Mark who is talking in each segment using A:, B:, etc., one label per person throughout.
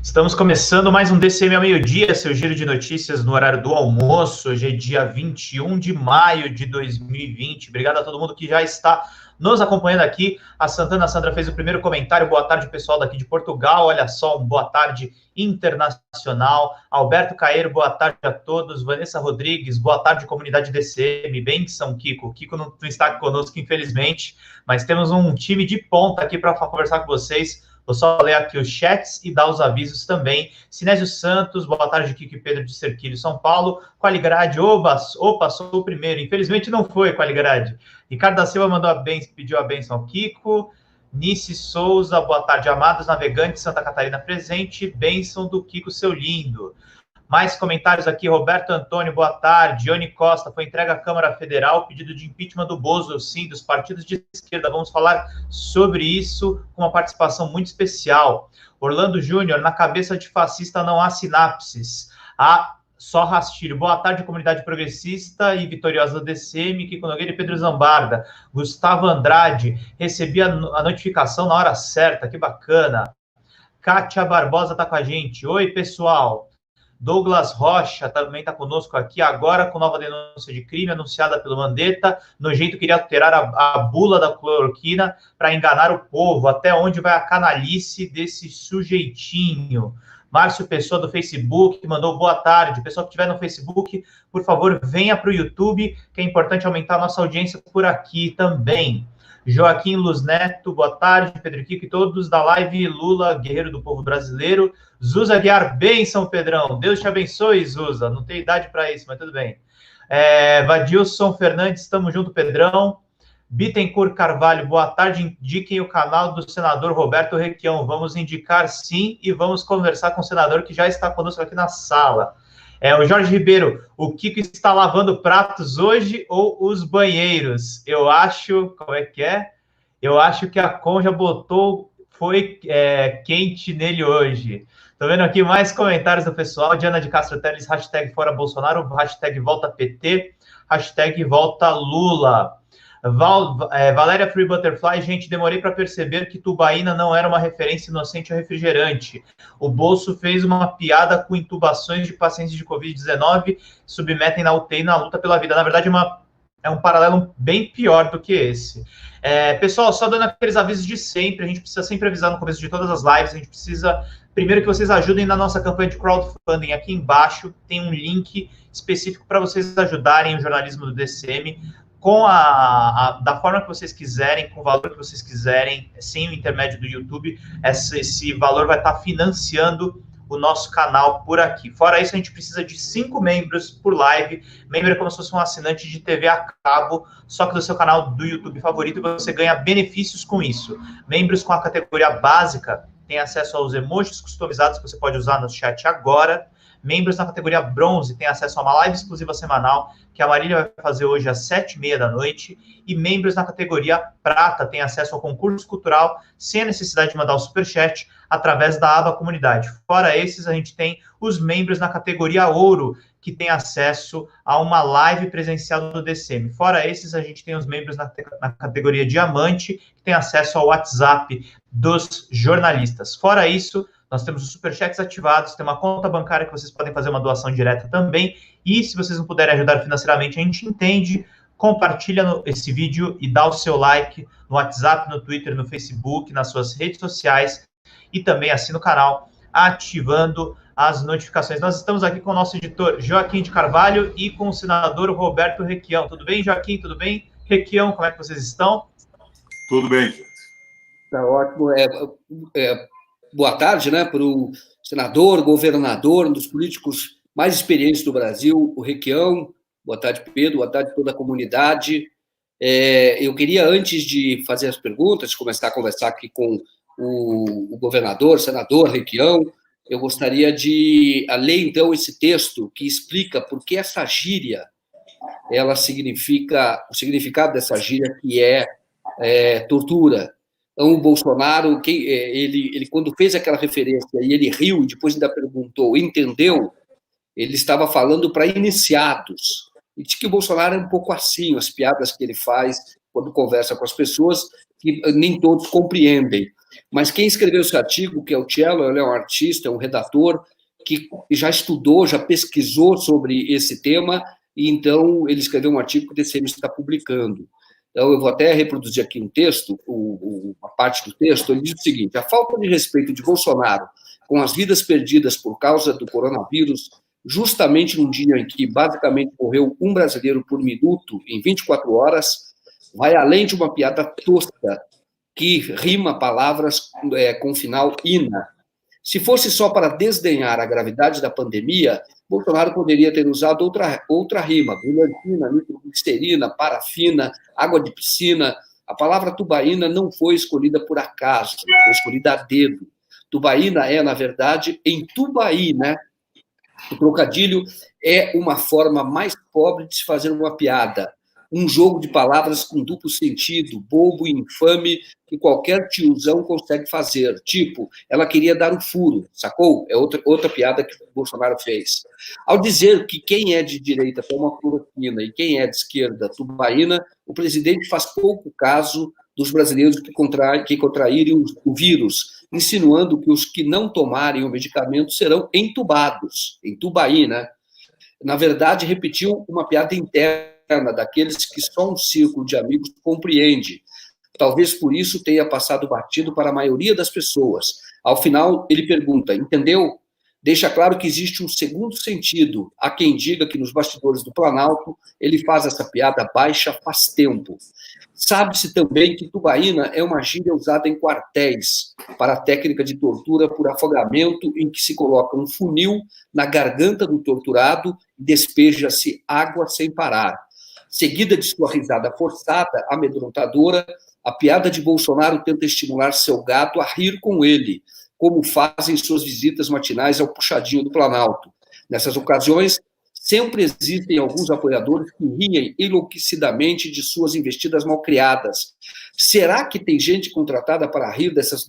A: Estamos começando mais um DCM ao meio-dia, seu giro de notícias no horário do almoço. Hoje é dia 21 de maio de 2020. Obrigado a todo mundo que já está nos acompanhando aqui. A Santana Sandra fez o primeiro comentário. Boa tarde, pessoal daqui de Portugal. Olha só, um boa tarde internacional. Alberto Caeiro, boa tarde a todos. Vanessa Rodrigues, boa tarde, comunidade DCM. Benção, Kiko. Kiko não está conosco, infelizmente, mas temos um time de ponta aqui para conversar com vocês. Vou só ler aqui os chats e dar os avisos também. Sinésio Santos, boa tarde, Kiko e Pedro de Cerquilho, São Paulo. Qualigrade, opa, sou o primeiro. Infelizmente não foi, Qualigrade. Ricardo da Silva mandou pediu a bênção ao Kiko. Nice Souza, boa tarde, amados navegantes, Santa Catarina presente. Bênção do Kiko, seu lindo. Mais comentários aqui, Roberto Antônio, boa tarde. Ione Costa, foi entregue à Câmara Federal pedido de impeachment do Bozo, sim, dos partidos de esquerda. Vamos falar sobre isso com uma participação muito especial. Orlando Júnior, na cabeça de fascista não há sinapses, há só rastilho. Boa tarde, comunidade progressista e vitoriosa do DCM, Kiko Nogueira e Pedro Zambarda. Gustavo Andrade, recebi a notificação na hora certa, que bacana. Kátia Barbosa está com a gente. Oi, pessoal. Douglas Rocha também está conosco aqui, agora com nova denúncia de crime anunciada pelo Mandetta. Nojento queria alterar a bula da cloroquina para enganar o povo. Até onde vai a canalice desse sujeitinho? Márcio Pessoa, do Facebook, mandou boa tarde. Pessoal que estiver no Facebook, por favor, venha para o YouTube, que é importante aumentar a nossa audiência por aqui também. Joaquim Luz Neto, boa tarde, Pedro Kiko e todos da live. Lula, guerreiro do povo brasileiro. Zuza Guiar, bênção, Pedrão. Deus te abençoe, Zuza. Não tem idade para isso, mas tudo bem. Vadilson Fernandes, estamos junto, Pedrão. Bittencourt Carvalho, boa tarde. Indiquem o canal do senador Roberto Requião. Vamos indicar sim e vamos conversar com o senador que já está conosco aqui na sala. O Jorge Ribeiro, o Kiko está lavando pratos hoje ou os banheiros? Eu acho, como é que é? Eu acho que a Conja foi quente nele hoje. Tô vendo aqui mais comentários do pessoal. Diana de Castro Teles, hashtag fora Bolsonaro, hashtag volta PT, hashtag volta Lula. Valéria Free Butterfly, gente, demorei para perceber que tubaína não era uma referência inocente ao refrigerante. O Bolso fez uma piada com intubações de pacientes de Covid-19 submetem na UTI na luta pela vida. Na verdade, é um paralelo bem pior do que esse. Pessoal, só dando aqueles avisos de sempre, a gente precisa sempre avisar no começo de todas as lives, a gente precisa, primeiro, que vocês ajudem na nossa campanha de crowdfunding. Aqui embaixo tem um link específico para vocês ajudarem o jornalismo do DCM, da forma que vocês quiserem, com o valor que vocês quiserem, sem o intermédio do YouTube. Esse valor vai estar financiando o nosso canal por aqui. Fora isso, a gente precisa de 5 membros por live. Membro é como se fosse um assinante de TV a cabo, só que do seu canal do YouTube favorito, e você ganha benefícios com isso. Membros com a categoria básica têm acesso aos emojis customizados que você pode usar no chat agora. Membros na categoria bronze têm acesso a uma live exclusiva semanal, que a Marília vai fazer hoje às 7h30 da noite. E membros na categoria prata têm acesso ao concurso cultural, sem a necessidade de mandar o superchat, através da aba comunidade. Fora esses, a gente tem os membros na categoria ouro, que têm acesso a uma live presencial do DCM. Fora esses, a gente tem os membros na categoria diamante, que têm acesso ao WhatsApp dos jornalistas. Fora isso, nós temos os superchats ativados, tem uma conta bancária que vocês podem fazer uma doação direta também. E se vocês não puderem ajudar financeiramente, a gente entende. Compartilha esse vídeo e dá o seu like no WhatsApp, no Twitter, no Facebook, nas suas redes sociais. E também assina o canal, ativando as notificações. Nós estamos aqui com o nosso editor Joaquim de Carvalho e com o senador Roberto Requião. Tudo bem, Joaquim? Tudo bem? Requião, como é que vocês estão?
B: Tudo bem, gente.
C: Tá ótimo. Boa tarde, né, para o senador, governador, um dos políticos mais experientes do Brasil, o Requião. Boa tarde, Pedro. Boa tarde a toda a comunidade. Eu queria, antes de fazer as perguntas, começar a conversar aqui com o governador, senador Requião, eu gostaria de ler, então, esse texto que explica por que essa gíria, ela significa, o significado dessa gíria, que é tortura. Então, o Bolsonaro, ele quando fez aquela referência e ele riu, e depois ainda perguntou, entendeu? Ele estava falando para iniciados. E diz que o Bolsonaro é um pouco assim, as piadas que ele faz quando conversa com as pessoas, que nem todos compreendem. Mas quem escreveu esse artigo, que é o Cello, ele é um artista, é um redator, que já estudou, já pesquisou sobre esse tema, e então ele escreveu um artigo que o DCM está publicando. Então, eu vou até reproduzir aqui um texto, uma parte do texto. Ele diz o seguinte: a falta de respeito de Bolsonaro com as vidas perdidas por causa do coronavírus, justamente num dia em que basicamente morreu um brasileiro por minuto em 24 horas, vai além de uma piada tosca que rima palavras com final ina. Se fosse só para desdenhar a gravidade da pandemia, Bolsonaro poderia ter usado outra rima: brilhantina, nitroglicerina, parafina, água de piscina. A palavra tubaína não foi escolhida por acaso, foi escolhida a dedo. Tubaína é, na verdade, em Tubaí, né? O trocadilho é uma forma mais pobre de se fazer uma piada. Um jogo de palavras com duplo sentido, bobo e infame, que qualquer tiozão consegue fazer. Tipo, ela queria dar um furo, sacou? É outra piada que o Bolsonaro fez. Ao dizer que quem é de direita toma cloroquina e quem é de esquerda tubaína, o presidente faz pouco caso dos brasileiros que contraírem o vírus, insinuando que os que não tomarem o medicamento serão entubados, em Tubaí, né? Na verdade, repetiu uma piada interna daqueles que só um círculo de amigos compreende. Talvez por isso tenha passado batido para a maioria das pessoas. Ao final, ele pergunta: entendeu? Deixa claro que existe um segundo sentido. Há quem diga que nos bastidores do Planalto ele faz essa piada baixa faz tempo. Sabe-se também que tubaína é uma gíria usada em quartéis para a técnica de tortura por afogamento, em que se coloca um funil na garganta do torturado e despeja-se água sem parar. Seguida de sua risada forçada, amedrontadora, a piada de Bolsonaro tenta estimular seu gato a rir com ele, como fazem suas visitas matinais ao puxadinho do Planalto. Nessas ocasiões, sempre existem alguns apoiadores que riem enlouquecidamente de suas investidas malcriadas. Será que tem gente contratada para rir dessas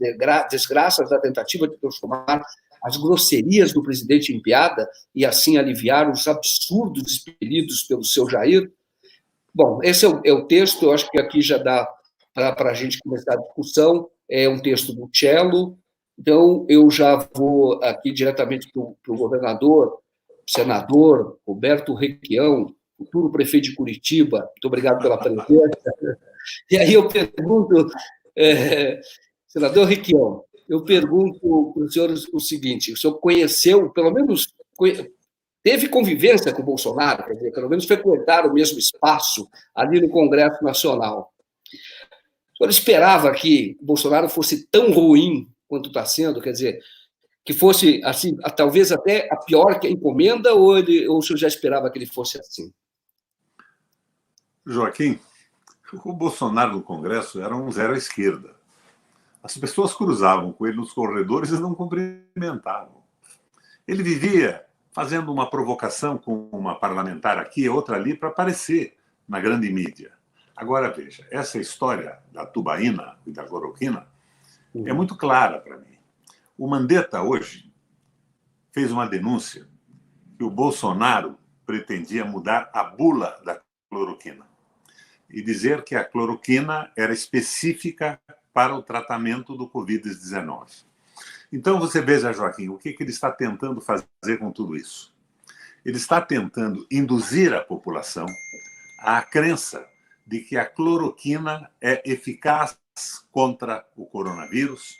C: desgraças da tentativa de transformar as grosserias do presidente em piada e assim aliviar os absurdos expelidos pelo seu Jair? Bom, esse é o texto. Eu acho que aqui já dá para a gente começar a discussão. É um texto do Cello. Então, eu já vou aqui diretamente para o governador, senador Roberto Requião, futuro prefeito de Curitiba. Muito obrigado pela presença. E aí eu pergunto, senador Requião, eu pergunto para o senhor o seguinte: o senhor conheceu, pelo menos teve convivência com o Bolsonaro, quer dizer, pelo menos frequentaram o mesmo espaço ali no Congresso Nacional. O senhor esperava que o Bolsonaro fosse tão ruim quanto está sendo, quer dizer, que fosse assim, talvez até a pior que a encomenda, ou o senhor já esperava que ele fosse assim?
B: Joaquim, o Bolsonaro no Congresso era um zero à esquerda. As pessoas cruzavam com ele nos corredores e não cumprimentavam. Ele vivia fazendo uma provocação com uma parlamentar aqui, outra ali, para aparecer na grande mídia. Agora, veja, essa história da tubaína e da cloroquina é muito clara para mim. O Mandetta, hoje, fez uma denúncia que o Bolsonaro pretendia mudar a bula da cloroquina e dizer que a cloroquina era específica para o tratamento do Covid-19. Então, você veja, Joaquim, o que ele está tentando fazer com tudo isso? Ele está tentando induzir a população à crença de que a cloroquina é eficaz contra o coronavírus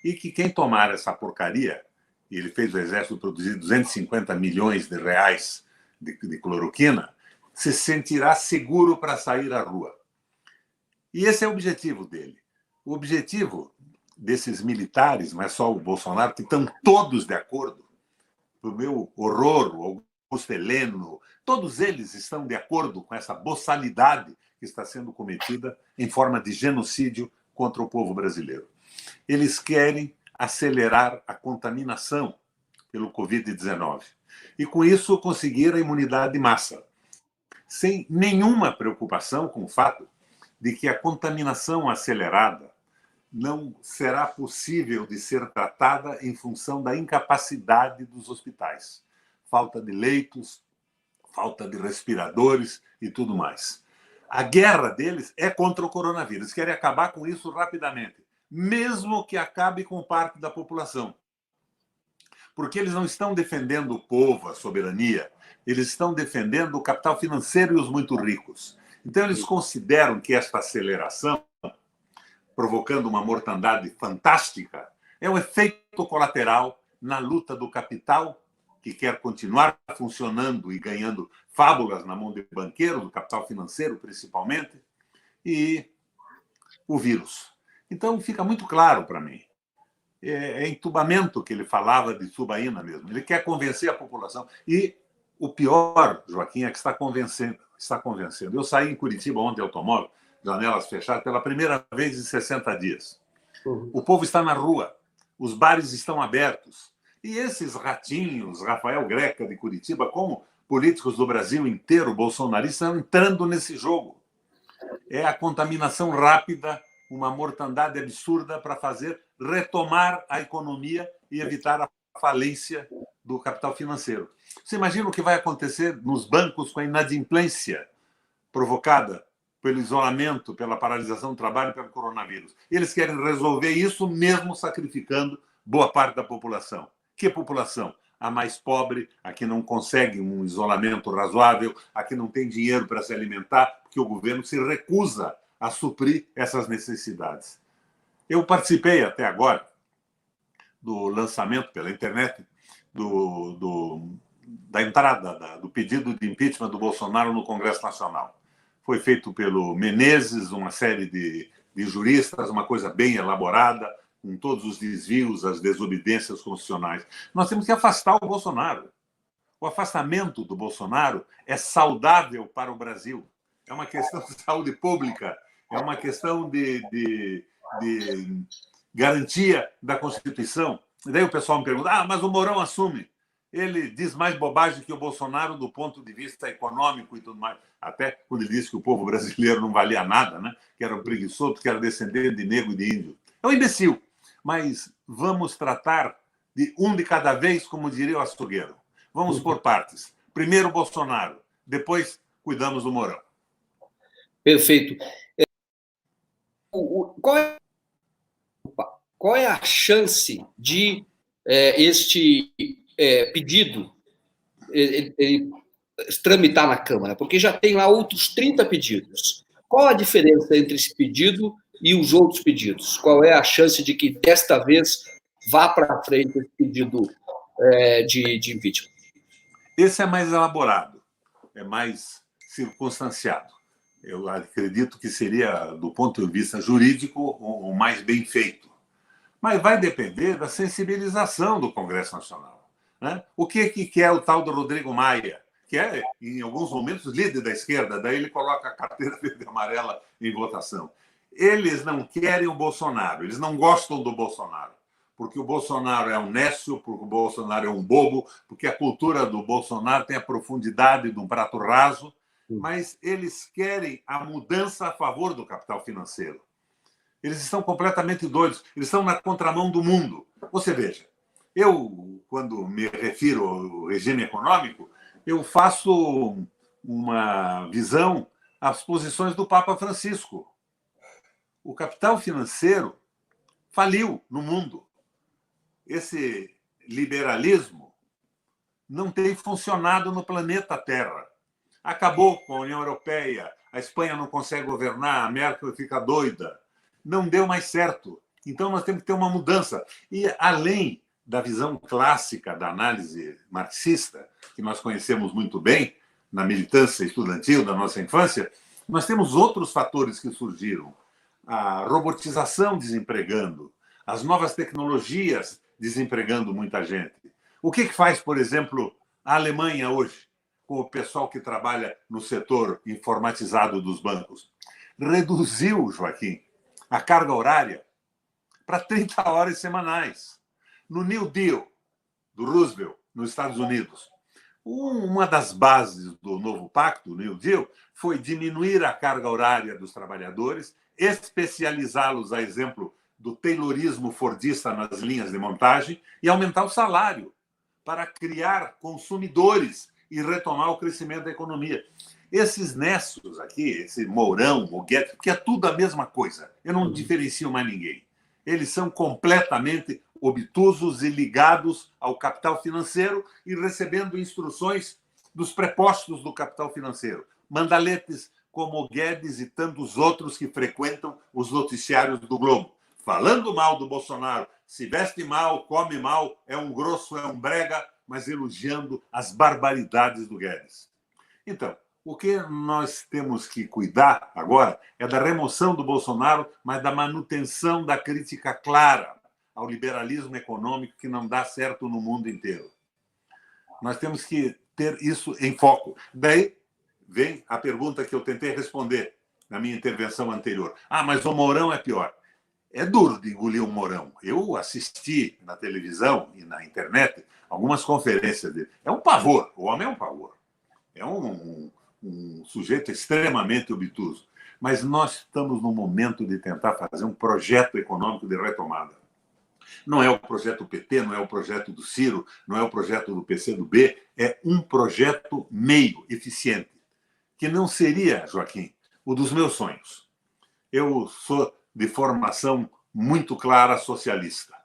B: e que quem tomar essa porcaria, e ele fez o Exército produzir 250 milhões de reais de cloroquina, se sentirá seguro para sair à rua. E esse é o objetivo dele. O objetivo desses militares, não é só o Bolsonaro, que estão todos de acordo, para o meu horror, o Augusto Heleno, todos eles estão de acordo com essa boçalidade que está sendo cometida em forma de genocídio contra o povo brasileiro. Eles querem acelerar a contaminação pelo Covid-19 e, com isso, conseguir a imunidade de massa, sem nenhuma preocupação com o fato de que a contaminação acelerada não será possível de ser tratada em função da incapacidade dos hospitais. Falta de leitos, falta de respiradores e tudo mais. A guerra deles é contra o coronavírus. Eles querem acabar com isso rapidamente. mesmo que acabe com parte da população. Porque eles não estão defendendo o povo, a soberania, eles estão defendendo o capital financeiro e os muito ricos. Então, eles consideram que esta aceleração, provocando uma mortandade fantástica, é um efeito colateral na luta do capital, que quer continuar funcionando e ganhando fábulas na mão de banqueiros, do capital financeiro principalmente, e o vírus. Então, fica muito claro para mim. É entubamento que ele falava de tubaína mesmo. Ele quer convencer a população. E o pior, Joaquim, é que está convencendo. Eu saí em Curitiba ontem de automóvel, janelas fechadas, pela primeira vez em 60 dias. O povo está na rua, os bares estão abertos. E esses ratinhos, Rafael Greca de Curitiba, como políticos do Brasil inteiro, bolsonaristas, estão entrando nesse jogo. É a contaminação rápida, uma mortandade absurda para fazer retomar a economia e evitar a falência do capital financeiro. Você imagina o que vai acontecer nos bancos com a inadimplência provocada pelo isolamento, pela paralisação do trabalho e pelo coronavírus. Eles querem resolver isso mesmo sacrificando boa parte da população. Que população? A mais pobre, a que não consegue um isolamento razoável, a que não tem dinheiro para se alimentar, porque o governo se recusa a suprir essas necessidades. Eu participei até agora do lançamento pela internet da entrada do pedido de impeachment do Bolsonaro no Congresso Nacional. Foi feito pelo Menezes, uma série de juristas, uma coisa bem elaborada, com todos os desvios, as desobediências constitucionais. Nós temos que afastar o Bolsonaro. O afastamento do Bolsonaro é saudável para o Brasil. É uma questão de saúde pública, é uma questão de garantia da Constituição. E daí o pessoal me pergunta, mas o Mourão assume. Ele diz mais bobagem que o Bolsonaro do ponto de vista econômico e tudo mais. Até quando ele disse que o povo brasileiro não valia nada, né? Que era um preguiçoso, que era descendente de negro e de índio. É um imbecil. Mas vamos tratar de um de cada vez, como diria o açougueiro. Vamos por partes. Primeiro o Bolsonaro, depois cuidamos do Mourão.
C: Perfeito. Qual é a chance de este pedido ele tramitar na Câmara? Porque já tem lá outros 30 pedidos. Qual a diferença entre esse pedido e os outros pedidos? Qual é a chance de que, desta vez, vá para frente esse pedido de impeachment?
B: Esse é mais elaborado, é mais circunstanciado. Eu acredito que seria, do ponto de vista jurídico, o mais bem feito. Mas vai depender da sensibilização do Congresso Nacional. Né? O que quer o tal do Rodrigo Maia, que é, em alguns momentos, líder da esquerda, daí ele coloca a carteira verde e amarela em votação. Eles não querem o Bolsonaro, eles não gostam do Bolsonaro, porque o Bolsonaro é um nécio, porque o Bolsonaro é um bobo, porque a cultura do Bolsonaro tem a profundidade de um prato raso, mas eles querem a mudança a favor do capital financeiro. Eles estão completamente doidos, eles estão na contramão do mundo. Você veja, eu, quando me refiro ao regime econômico, eu faço uma visão às posições do Papa Francisco. O capital financeiro faliu no mundo. Esse liberalismo não tem funcionado no planeta Terra. Acabou com a União Europeia, a Espanha não consegue governar, a Merkel fica doida. Não deu mais certo. Então, nós temos que ter uma mudança. E, além da visão clássica da análise marxista, que nós conhecemos muito bem, na militância estudantil da nossa infância, nós temos outros fatores que surgiram. A robotização desempregando, as novas tecnologias desempregando muita gente. O que faz, por exemplo, a Alemanha hoje, com o pessoal que trabalha no setor informatizado dos bancos? Reduziu, Joaquim, a carga horária para 30 horas semanais. No New Deal, do Roosevelt, nos Estados Unidos, uma das bases do novo pacto, o New Deal, foi diminuir a carga horária dos trabalhadores, especializá-los, a exemplo do taylorismo fordista nas linhas de montagem, e aumentar o salário para criar consumidores e retomar o crescimento da economia. Esses nécios aqui, esse Mourão, o Guedes, porque é tudo a mesma coisa. Eu não diferencio mais ninguém. Eles são completamente obtusos e ligados ao capital financeiro e recebendo instruções dos prepostos do capital financeiro. Mandaletes como o Guedes e tantos outros que frequentam os noticiários do Globo, falando mal do Bolsonaro, se veste mal, come mal, é um grosso, é um brega, mas elogiando as barbaridades do Guedes. Então, o que nós temos que cuidar agora é da remoção do Bolsonaro, mas da manutenção da crítica clara ao liberalismo econômico que não dá certo no mundo inteiro. Nós temos que ter isso em foco. Daí vem a pergunta que eu tentei responder na minha intervenção anterior. Ah, mas o Mourão é pior. É duro de engolir o Mourão. Eu assisti na televisão e na internet algumas conferências dele. É um pavor. O homem é um pavor. É um sujeito extremamente obtuso. Mas nós estamos no momento de tentar fazer um projeto econômico de retomada. Não é o projeto PT, não é o projeto do Ciro, não é o projeto do PCdoB, é um projeto meio, eficiente, que não seria, Joaquim, o dos meus sonhos. Eu sou de formação muito clara socialista.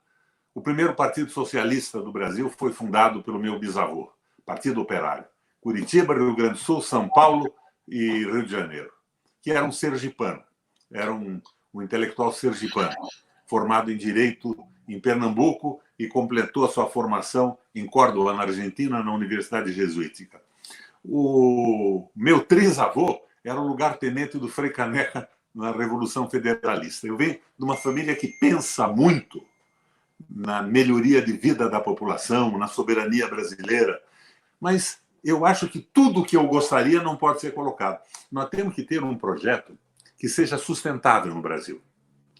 B: O primeiro partido socialista do Brasil foi fundado pelo meu bisavô, Partido Operário. Curitiba, Rio Grande do Sul, São Paulo e Rio de Janeiro, que era um sergipano, era um intelectual sergipano, formado em Direito em Pernambuco e completou a sua formação em Córdoba, na Argentina, na Universidade Jesuítica. O meu trisavô era o lugar-tenente do Frei Caneca na Revolução Federalista. Eu venho de uma família que pensa muito na melhoria de vida da população, na soberania brasileira, mas eu acho que tudo o que eu gostaria não pode ser colocado. Nós temos que ter um projeto que seja sustentável no Brasil.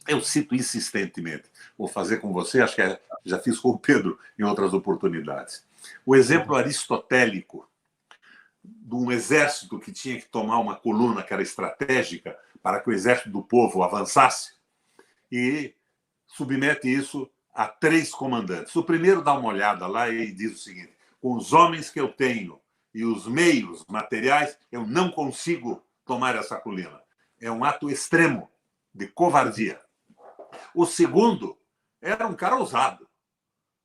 B: Eu cito insistentemente. Vou fazer com você, acho que já fiz com o Pedro em outras oportunidades. O exemplo aristotélico de um exército que tinha que tomar uma coluna que era estratégica para que o exército do povo avançasse e submete isso a 3 comandantes. O primeiro dá uma olhada lá e diz o seguinte: com os homens que eu tenho e os meios materiais, eu não consigo tomar essa colina. É um ato extremo de covardia. O segundo era um cara ousado,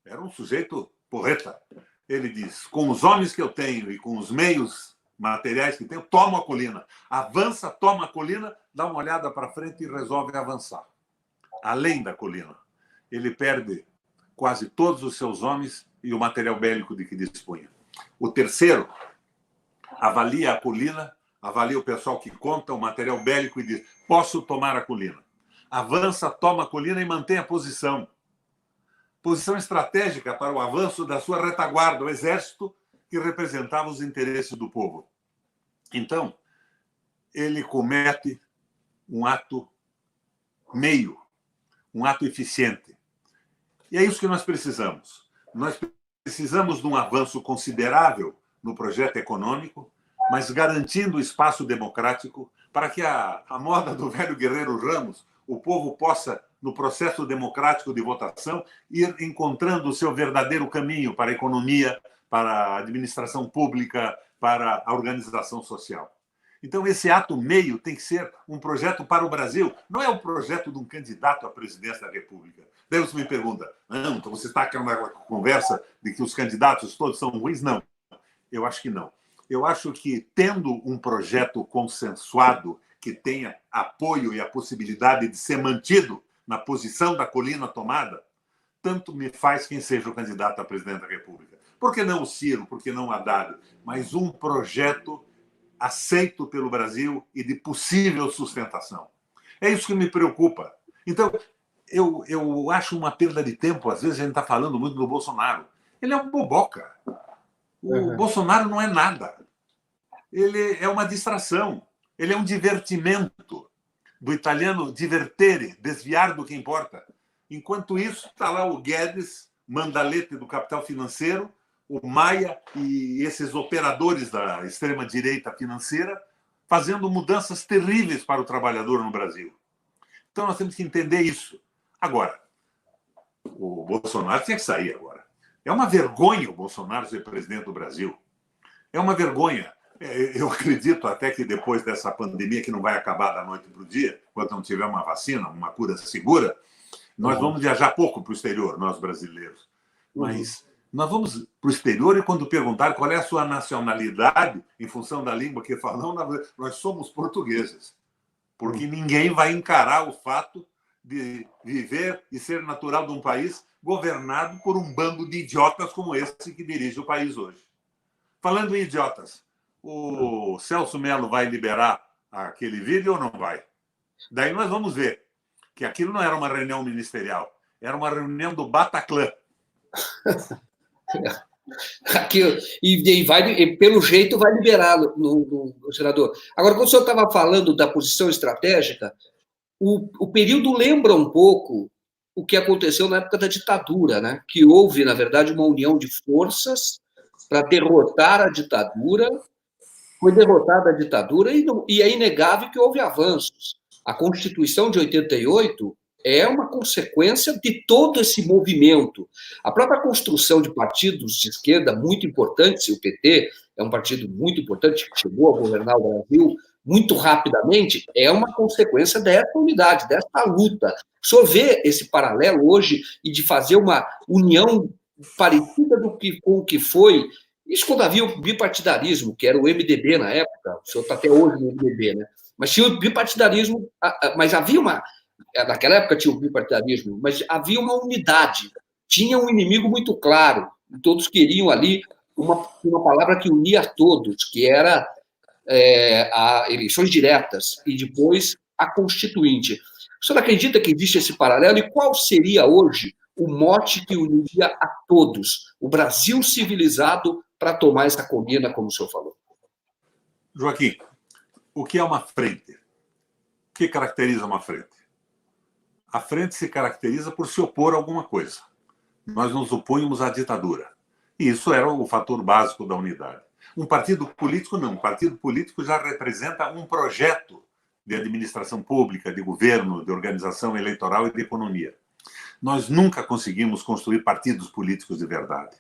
B: era um sujeito porreta. Ele diz: com os homens que eu tenho e com os meios materiais que tenho, tomo a colina. Avança, toma a colina, dá uma olhada para frente e resolve avançar. Além da colina, ele perde quase todos os seus homens e o material bélico de que dispunha. O terceiro avalia a colina, avalia o pessoal que conta o material bélico e diz: posso tomar a colina. Avança, toma a colina e mantém a posição. Posição estratégica para o avanço da sua retaguarda, o exército que representava os interesses do povo. Então, ele comete um ato meio, um ato eficiente. E é isso que nós precisamos. Nós precisamos de um avanço considerável no projeto econômico, mas garantindo o espaço democrático para que, a moda do velho guerreiro Ramos, o povo possa, no processo democrático de votação, ir encontrando o seu verdadeiro caminho para a economia, para a administração pública, para a organização social. Então, esse ato meio tem que ser um projeto para o Brasil, não é um projeto de um candidato à presidência da República. Daí você me pergunta: não, então você está aqui na conversa de que os candidatos todos são ruins? Não, eu acho que não. Eu acho que, tendo um projeto consensuado, que tenha apoio e a possibilidade de ser mantido na posição da colina tomada, tanto me faz quem seja o candidato a presidente da República. Por que não o Ciro? Por que não o Haddad? Mas um projeto aceito pelo Brasil e de possível sustentação. É isso que me preocupa. Então, eu acho uma perda de tempo. Às vezes a gente está falando muito do Bolsonaro. Ele é um boboca. O Bolsonaro não é nada. Ele é uma distração. Ele é um divertimento. Do italiano divertere, desviar do que importa. Enquanto isso, está lá o Guedes, mandalete do capital financeiro, o Maia e esses operadores da extrema-direita financeira fazendo mudanças terríveis para o trabalhador no Brasil. Então, nós temos que entender isso. Agora, o Bolsonaro tinha que sair agora. É uma vergonha o Bolsonaro ser presidente do Brasil. É uma vergonha. Eu acredito até que depois dessa pandemia, que não vai acabar da noite para o dia, enquanto não tiver uma vacina, uma cura segura, Nós vamos viajar pouco para o exterior, nós brasileiros. Mas nós vamos para o exterior e quando perguntar qual é a sua nacionalidade, em função da língua que falam, nós somos portugueses. Porque ninguém vai encarar o fato de viver e ser natural de um país governado por um bando de idiotas como esse que dirige o país hoje. Falando em idiotas, o Celso Mello vai liberar aquele vídeo ou não vai? Daí nós vamos ver que aquilo não era uma reunião ministerial, era uma reunião do Bataclan.
C: Pelo jeito, vai liberar no senador. Agora, quando o senhor estava falando da posição estratégica, o período lembra um pouco o que aconteceu na época da ditadura, né? Que houve, na verdade, uma união de forças para derrotar a ditadura. Foi derrotada a ditadura e é inegável que houve avanços. A Constituição de 88 é uma consequência de todo esse movimento. A própria construção de partidos de esquerda muito importantes, o PT é um partido muito importante, que chegou a governar o Brasil muito rapidamente, é uma consequência dessa unidade, dessa luta. O senhor vê esse paralelo hoje e de fazer uma união parecida com o que foi, isso quando havia o bipartidarismo, que era o MDB na época, o senhor está até hoje no MDB, né? Mas tinha o bipartidarismo, mas havia uma... Naquela época tinha o bipartidarismo, mas havia uma unidade, tinha um inimigo muito claro, e todos queriam ali uma palavra que unia a todos, que era a eleições diretas e depois a constituinte. O senhor acredita que existe esse paralelo? E qual seria hoje o mote que uniria a todos, o Brasil civilizado, para tomar essa combina, como o senhor falou?
B: Joaquim, o que é uma frente? O que caracteriza uma frente? A frente se caracteriza por se opor a alguma coisa. Nós nos opunhamos à ditadura. E isso era o fator básico da unidade. Um partido político, não. Um partido político já representa um projeto de administração pública, de governo, de organização eleitoral e de economia. Nós nunca conseguimos construir partidos políticos de verdade.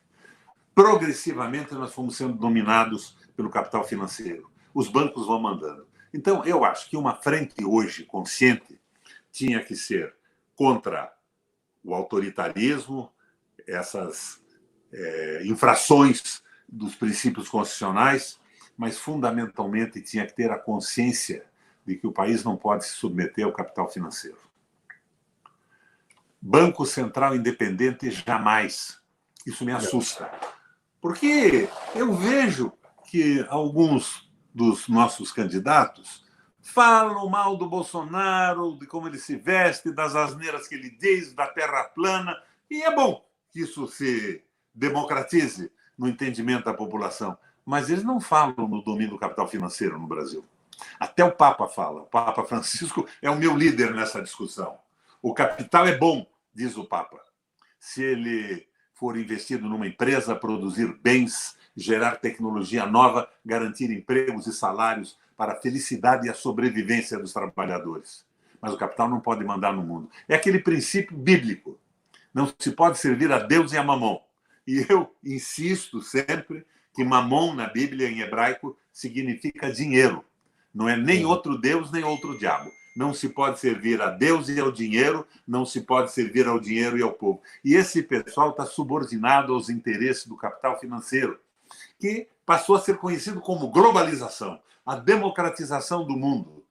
B: Progressivamente, nós fomos sendo dominados pelo capital financeiro. Os bancos vão mandando. Então, eu acho que uma frente hoje consciente tinha que ser contra o autoritarismo, essas infrações dos princípios constitucionais, mas, fundamentalmente, tinha que ter a consciência de que o país não pode se submeter ao capital financeiro. Banco Central independente, jamais. Isso me assusta. Porque eu vejo que alguns dos nossos candidatos falam mal do Bolsonaro, de como ele se veste, das asneiras que ele diz, da terra plana, e é bom que isso se democratize no entendimento da população. Mas eles não falam no domínio do capital financeiro no Brasil. Até o Papa fala. O Papa Francisco é o meu líder nessa discussão. O capital é bom, diz o Papa, se ele for investido numa empresa, produzir bens, gerar tecnologia nova, garantir empregos e salários para a felicidade e a sobrevivência dos trabalhadores. Mas o capital não pode mandar no mundo. É aquele princípio bíblico. Não se pode servir a Deus e a Mamon. E eu insisto sempre que Mamon, na Bíblia, em hebraico, significa dinheiro. Não é nem outro Deus, nem outro diabo. Não se pode servir a Deus e ao dinheiro, não se pode servir ao dinheiro e ao povo. E esse pessoal está subordinado aos interesses do capital financeiro, que passou a ser conhecido como globalização, a democratização do mundo.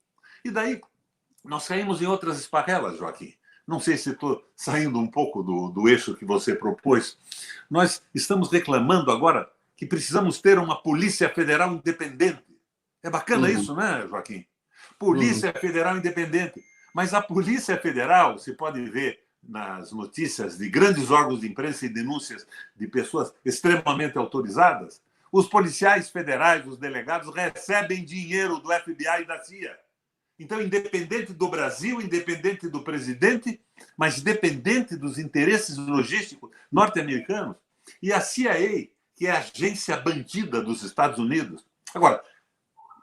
B: E daí nós caímos em outras esparrelas, Joaquim. Não sei se estou saindo um pouco do eixo que você propôs. Nós estamos reclamando agora que precisamos ter uma Polícia Federal independente. É bacana isso, né, Joaquim? Polícia Federal independente. Mas a Polícia Federal, se pode ver nas notícias de grandes órgãos de imprensa e denúncias de pessoas extremamente autorizadas, os policiais federais, os delegados, recebem dinheiro do FBI e da CIA. Então, independente do Brasil, independente do presidente, mas dependente dos interesses logísticos norte-americanos. E a CIA, que é a agência bandida dos Estados Unidos. Agora,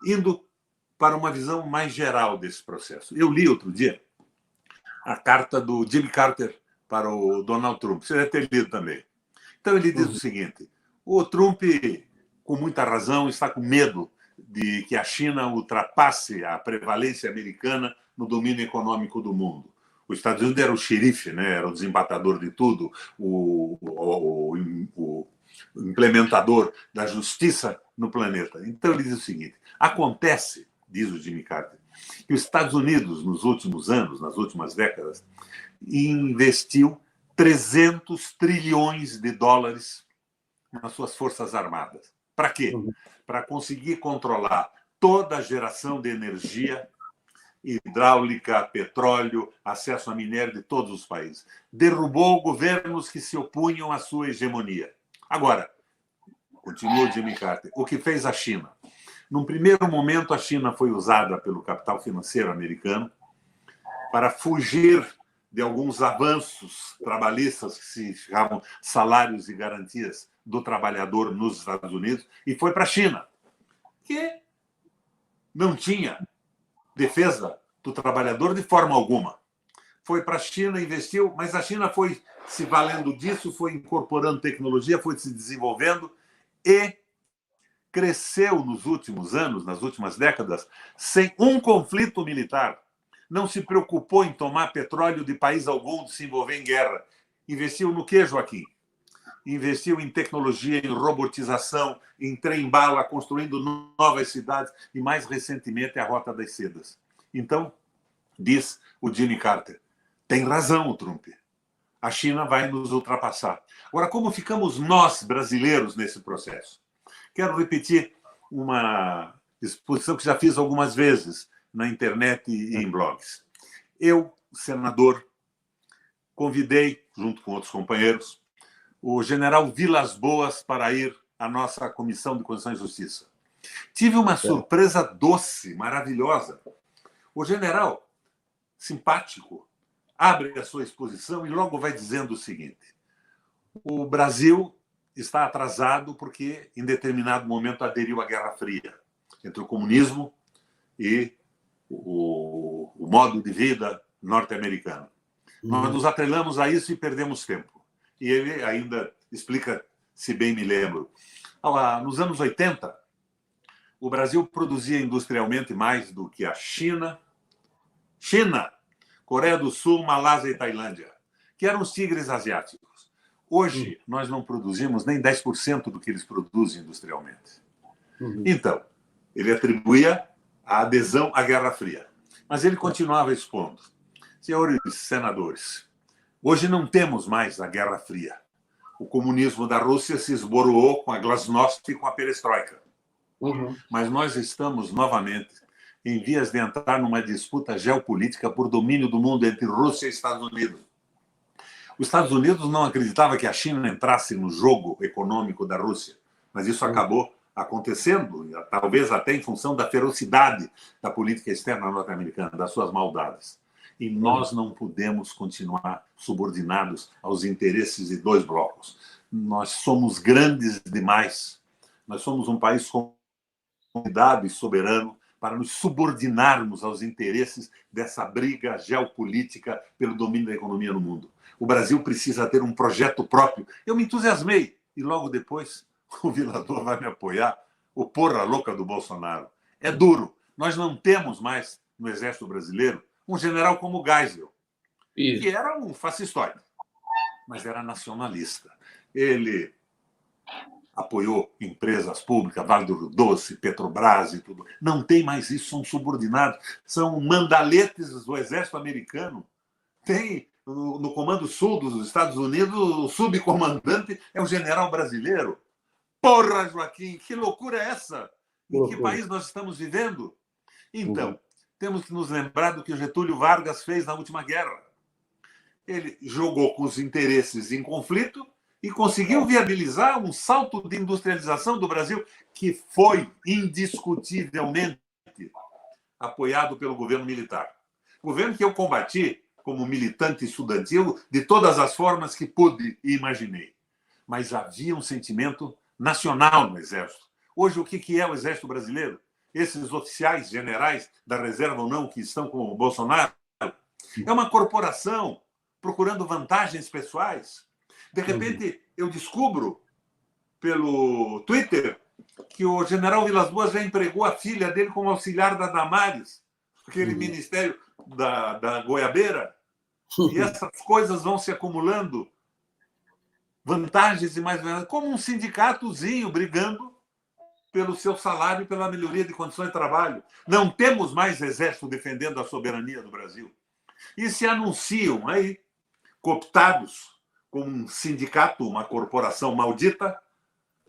B: indo para uma visão mais geral desse processo. Eu li outro dia a carta do Jimmy Carter para o Donald Trump. Você deve ter lido também. Então, ele diz o seguinte: o Trump, com muita razão, está com medo de que a China ultrapasse a prevalência americana no domínio econômico do mundo. Os Estados Unidos era o xerife, né? Era o desempatador de tudo, o implementador da justiça no planeta. Então ele diz o seguinte: acontece, diz o Jimmy Carter, que os Estados Unidos, nos últimos anos, nas últimas décadas, investiu 300 trilhões de dólares nas suas forças armadas. Para quê? Para conseguir controlar toda a geração de energia hidráulica, petróleo, acesso a minério de todos os países. Derrubou governos que se opunham à sua hegemonia. Agora, continuou Jimmy Carter, o que fez a China? Num primeiro momento, a China foi usada pelo capital financeiro americano para fugir de alguns avanços trabalhistas que se chamavam salários e garantias do trabalhador nos Estados Unidos, e foi para a China, que não tinha defesa do trabalhador de forma alguma. Foi para a China, investiu, mas a China foi se valendo disso, foi incorporando tecnologia, foi se desenvolvendo e cresceu nos últimos anos, nas últimas décadas, sem um conflito militar. Não se preocupou em tomar petróleo de país algum, de se envolver em guerra. Investiu no quê, Joaquim? Investiu em tecnologia, em robotização, em trem-bala, construindo novas cidades e, mais recentemente, a Rota das Sedas. Então, diz o Jimmy Carter, tem razão o Trump. A China vai nos ultrapassar. Agora, como ficamos nós, brasileiros, nesse processo? Quero repetir uma exposição que já fiz algumas vezes na internet e em blogs. Eu, senador, convidei, junto com outros companheiros, o general Vilas Boas para ir à nossa Comissão de Constituição e Justiça. Tive uma surpresa doce, maravilhosa. O general, simpático, abre a sua exposição e logo vai dizendo o seguinte: o Brasil está atrasado porque, em determinado momento, aderiu à Guerra Fria entre o comunismo e o modo de vida norte-americano. Nós nos atrelamos a isso e perdemos tempo. E ele ainda explica, se bem me lembro. Nos anos 80, o Brasil produzia industrialmente mais do que a China, Coreia do Sul, Malásia e Tailândia, que eram os tigres asiáticos. Hoje, nós não produzimos nem 10% do que eles produzem industrialmente. Então, ele atribuía a adesão à Guerra Fria. Mas ele continuava expondo. Senhores senadores, hoje não temos mais a Guerra Fria. O comunismo da Rússia se esboroou com a glasnost e com a perestroika. Mas nós estamos novamente em vias de entrar numa disputa geopolítica por domínio do mundo entre Rússia e Estados Unidos. Os Estados Unidos não acreditavam que a China entrasse no jogo econômico da Rússia, mas isso acabou acontecendo, talvez até em função da ferocidade da política externa norte-americana, das suas maldades. E nós não podemos continuar subordinados aos interesses de dois blocos. Nós somos grandes demais. Nós somos um país consolidado e soberano para nos subordinarmos aos interesses dessa briga geopolítica pelo domínio da economia no mundo. O Brasil precisa ter um projeto próprio. Eu me entusiasmei e logo depois o Vilador vai me apoiar, o porra louca do Bolsonaro. É duro. Nós não temos mais no Exército Brasileiro um general como Geisel, que era um fascistoide, mas era nacionalista. Ele apoiou empresas públicas, Vale do Rio Doce, Petrobras e tudo. Não tem mais isso, são subordinados, são mandaletes do Exército americano. Tem no Comando Sul dos Estados Unidos, o subcomandante é um general brasileiro. Porra, Joaquim, que loucura é essa? Em que país nós estamos vivendo? Então, temos que nos lembrar do que o Getúlio Vargas fez na última guerra. Ele jogou com os interesses em conflito e conseguiu viabilizar um salto de industrialização do Brasil que foi indiscutivelmente apoiado pelo governo militar. Governo que eu combati como militante estudantil de todas as formas que pude e imaginei. Mas havia um sentimento nacional no Exército. Hoje, o que é o Exército Brasileiro? Esses oficiais generais da reserva ou não que estão com o Bolsonaro, é uma corporação procurando vantagens pessoais. De repente, eu descubro pelo Twitter que o general Vilas Boas já empregou a filha dele como auxiliar da Damares, aquele ministério da Goiabeira. E essas coisas vão se acumulando, vantagens e mais vantagens, como um sindicatozinho brigando pelo seu salário e pela melhoria de condições de trabalho. Não temos mais exército defendendo a soberania do Brasil. E se anunciam aí, cooptados como um sindicato, uma corporação maldita,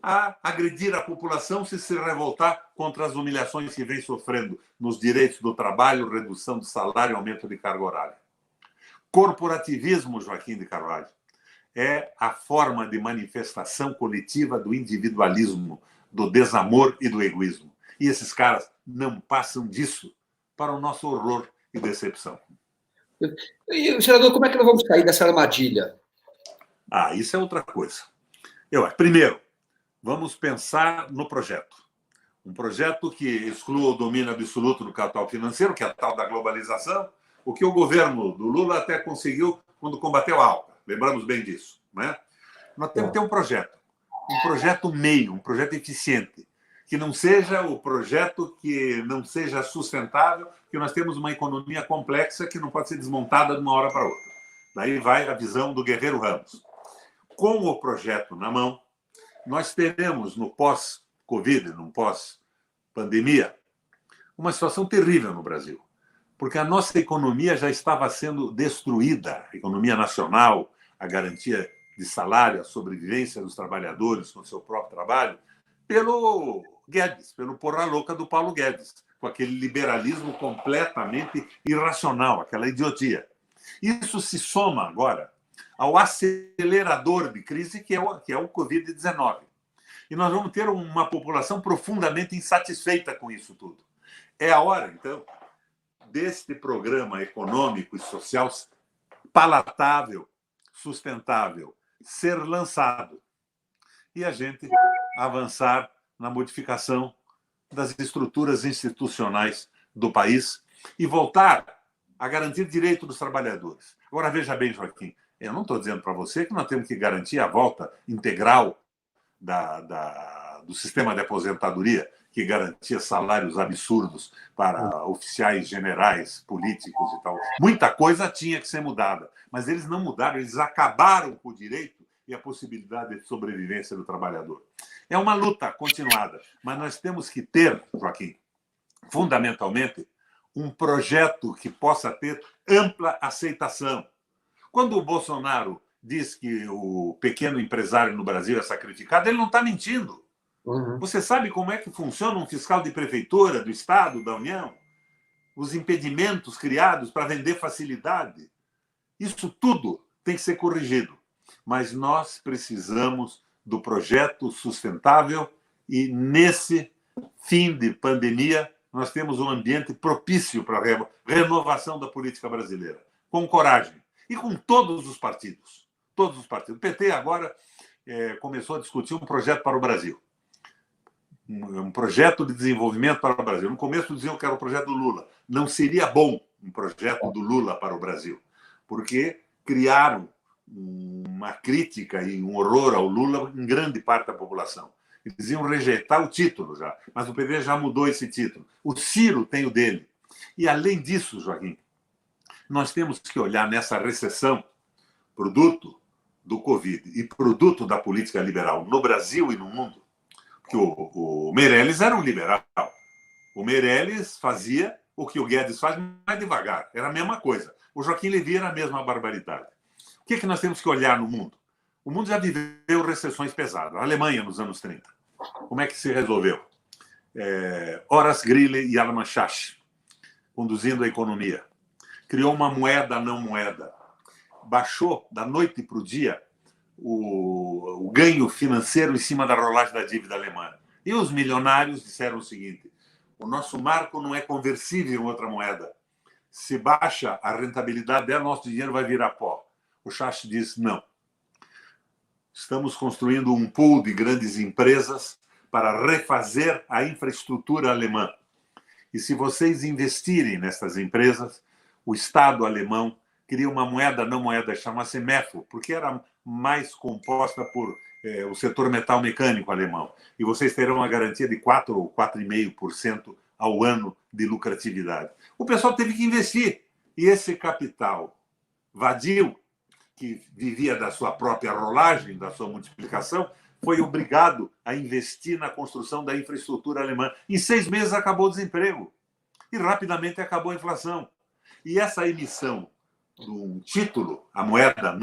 B: a agredir a população se revoltar contra as humilhações que vem sofrendo nos direitos do trabalho, redução do salário, aumento de carga horária. Corporativismo, Joaquim de Carvalho, é a forma de manifestação coletiva do individualismo, do desamor e do egoísmo. E esses caras não passam disso para o nosso horror e decepção.
C: E, senador, como é que nós vamos sair dessa armadilha?
B: Isso é outra coisa. Primeiro, vamos pensar no projeto. Um projeto que exclua o domínio absoluto do capital financeiro, que é a tal da globalização, o que o governo do Lula até conseguiu quando combateu a ALCA. Lembramos bem disso, né? Nós temos que ter um projeto meio, um projeto eficiente, que não seja o projeto que não seja sustentável, que nós temos uma economia complexa que não pode ser desmontada de uma hora para outra. Daí vai a visão do Guerreiro Ramos. Com o projeto na mão, nós teremos no pós-Covid, no pós-pandemia, uma situação terrível no Brasil, porque a nossa economia já estava sendo destruída, a economia nacional, a garantia de salário, a sobrevivência dos trabalhadores com o seu próprio trabalho, pelo Guedes, pelo porra louca do Paulo Guedes, com aquele liberalismo completamente irracional, aquela idiotia. Isso se soma agora ao acelerador de crise que é o Covid-19. E nós vamos ter uma população profundamente insatisfeita com isso tudo. É a hora, então, deste programa econômico e social palatável, sustentável, ser lançado e a gente avançar na modificação das estruturas institucionais do país e voltar a garantir direito dos trabalhadores. Agora, veja bem, Joaquim, eu não estou dizendo para você que nós temos que garantir a volta integral do sistema de aposentadoria, que garantia salários absurdos para oficiais generais, políticos e tal. Muita coisa tinha que ser mudada, mas eles não mudaram, eles acabaram com o direito e a possibilidade de sobrevivência do trabalhador. É uma luta continuada, mas nós temos que ter, Joaquim, fundamentalmente, um projeto que possa ter ampla aceitação. Quando o Bolsonaro diz que o pequeno empresário no Brasil é sacrificado, ele não está mentindo. Uhum. Você sabe como é que funciona um fiscal de prefeitura, do Estado, da União? Os impedimentos criados para vender facilidade. Isso tudo tem que ser corrigido. Mas nós precisamos do projeto sustentável e, nesse fim de pandemia, nós temos um ambiente propício para a renovação da política brasileira. Com coragem. E com todos os partidos. Todos os partidos. O PT agora começou a discutir um projeto para o Brasil. Um projeto de desenvolvimento para o Brasil. No começo diziam que era o projeto do Lula. Não seria bom um projeto do Lula para o Brasil, porque criaram uma crítica e um horror ao Lula em grande parte da população. Eles iam rejeitar o título já, mas o PT já mudou esse título. O Ciro tem o dele. E, além disso, Joaquim, nós temos que olhar nessa recessão, produto do Covid e produto da política liberal no Brasil e no mundo, porque o Meirelles era um liberal. O Meirelles fazia o que o Guedes faz mais devagar. Era a mesma coisa. O Joaquim Levy era a mesma barbaridade. O que nós temos que olhar no mundo? O mundo já viveu recessões pesadas. A Alemanha, nos anos 30. Como é que se resolveu? Horace Greeley e Alan Shash, conduzindo a economia. Criou uma moeda não moeda. Baixou da noite para o dia o ganho financeiro em cima da rolagem da dívida alemã. E os milionários disseram o seguinte: o nosso marco não é conversível em outra moeda. Se baixa a rentabilidade dela, nosso dinheiro vai virar pó. O Schacht disse: não. Estamos construindo um pool de grandes empresas para refazer a infraestrutura alemã. E se vocês investirem nessas empresas, o Estado alemão cria uma moeda não moeda, chama-se MEFO, porque era mais composta por o setor metal mecânico alemão. E vocês terão uma garantia de 4 ou 4,5% ao ano de lucratividade. O pessoal teve que investir. E esse capital vadio, que vivia da sua própria rolagem, da sua multiplicação, foi obrigado a investir na construção da infraestrutura alemã. Em 6 meses acabou o desemprego e rapidamente acabou a inflação. E essa emissão de um título, a moeda,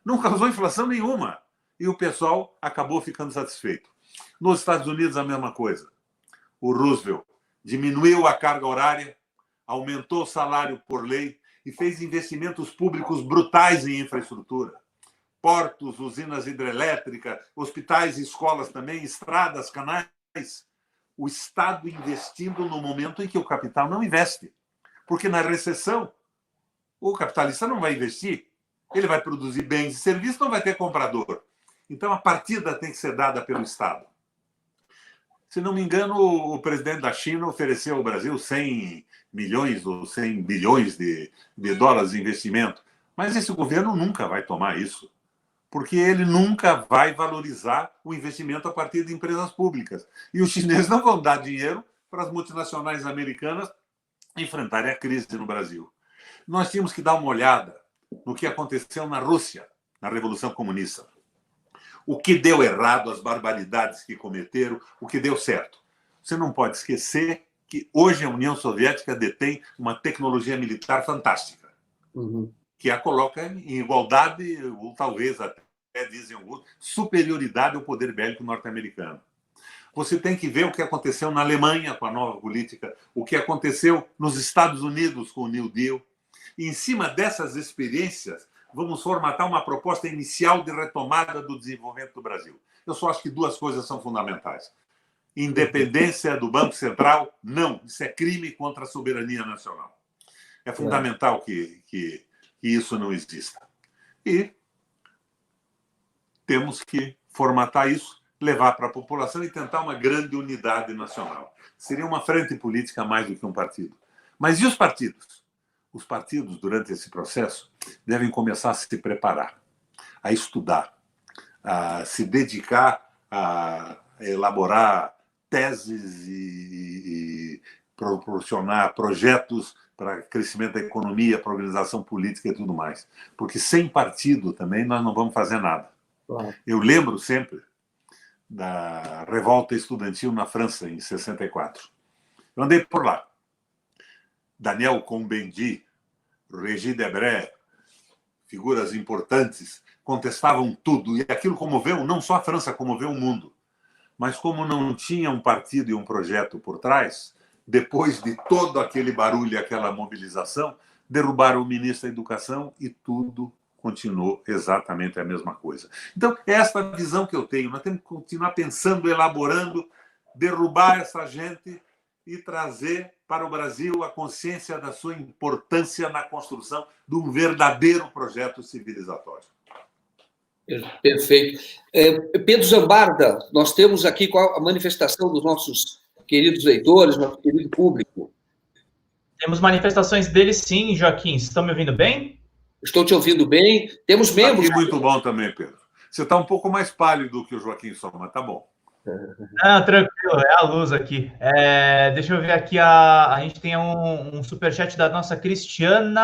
B: não causou inflação nenhuma. E o pessoal acabou ficando satisfeito. Nos Estados Unidos, a mesma coisa. O Roosevelt diminuiu a carga horária, aumentou o salário por lei e fez investimentos públicos brutais em infraestrutura. Portos, usinas hidrelétricas, hospitais e escolas também, estradas, canais. O Estado investindo no momento em que o capital não investe. Porque na recessão, o capitalista não vai investir. Ele vai produzir bens e serviços, não vai ter comprador. Então, a partida tem que ser dada pelo Estado. Se não me engano, o presidente da China ofereceu ao Brasil 100 milhões ou 100 bilhões de dólares de investimento. Mas esse governo nunca vai tomar isso, porque ele nunca vai valorizar o investimento a partir de empresas públicas. E os chineses não vão dar dinheiro para as multinacionais americanas enfrentarem a crise no Brasil. Nós tínhamos que dar uma olhada no que aconteceu na Rússia, na Revolução Comunista. O que deu errado, as barbaridades que cometeram, o que deu certo. Você não pode esquecer que hoje a União Soviética detém uma tecnologia militar fantástica, que a coloca em igualdade, ou talvez até dizem alguns, superioridade ao poder bélico norte-americano. Você tem que ver o que aconteceu na Alemanha com a nova política, o que aconteceu nos Estados Unidos com o New Deal. E, em cima dessas experiências, vamos formatar uma proposta inicial de retomada do desenvolvimento do Brasil. Eu só acho que 2 coisas são fundamentais. Independência do Banco Central, não. Isso é crime contra a soberania nacional. É fundamental que isso não exista. E temos que formatar isso, levar para a população e tentar uma grande unidade nacional. Seria uma frente política mais do que um partido. Mas e os partidos? Os partidos, durante esse processo, devem começar a se preparar, a estudar, a se dedicar a elaborar teses e proporcionar projetos para crescimento da economia, para organização política e tudo mais. Porque sem partido também nós não vamos fazer nada. Claro. Eu lembro sempre da revolta estudantil na França, em 64. Eu andei por lá. Daniel Cohn-Bendit, Régis Debray, figuras importantes, contestavam tudo. E aquilo comoveu não só a França, comoveu o mundo. Mas como não tinha um partido e um projeto por trás, depois de todo aquele barulho e aquela mobilização, derrubaram o ministro da Educação e tudo continuou exatamente a mesma coisa. Então, é essa a visão que eu tenho. Nós temos que continuar pensando, elaborando, derrubar essa gente e trazer para o Brasil a consciência da sua importância na construção de um verdadeiro projeto civilizatório.
C: Perfeito. Pedro Zambarda, nós temos aqui a manifestação dos nossos queridos leitores, nosso querido público.
A: Temos manifestações deles, sim, Joaquim. Vocês estão me ouvindo bem?
C: Estou te ouvindo bem. Temos membros.
B: Aqui muito bom também, Pedro. Você está um pouco mais pálido que o Joaquim só, mas tá bom.
A: Não, tranquilo, é a luz aqui. Deixa eu ver aqui, a gente tem um superchat da nossa Cristiane,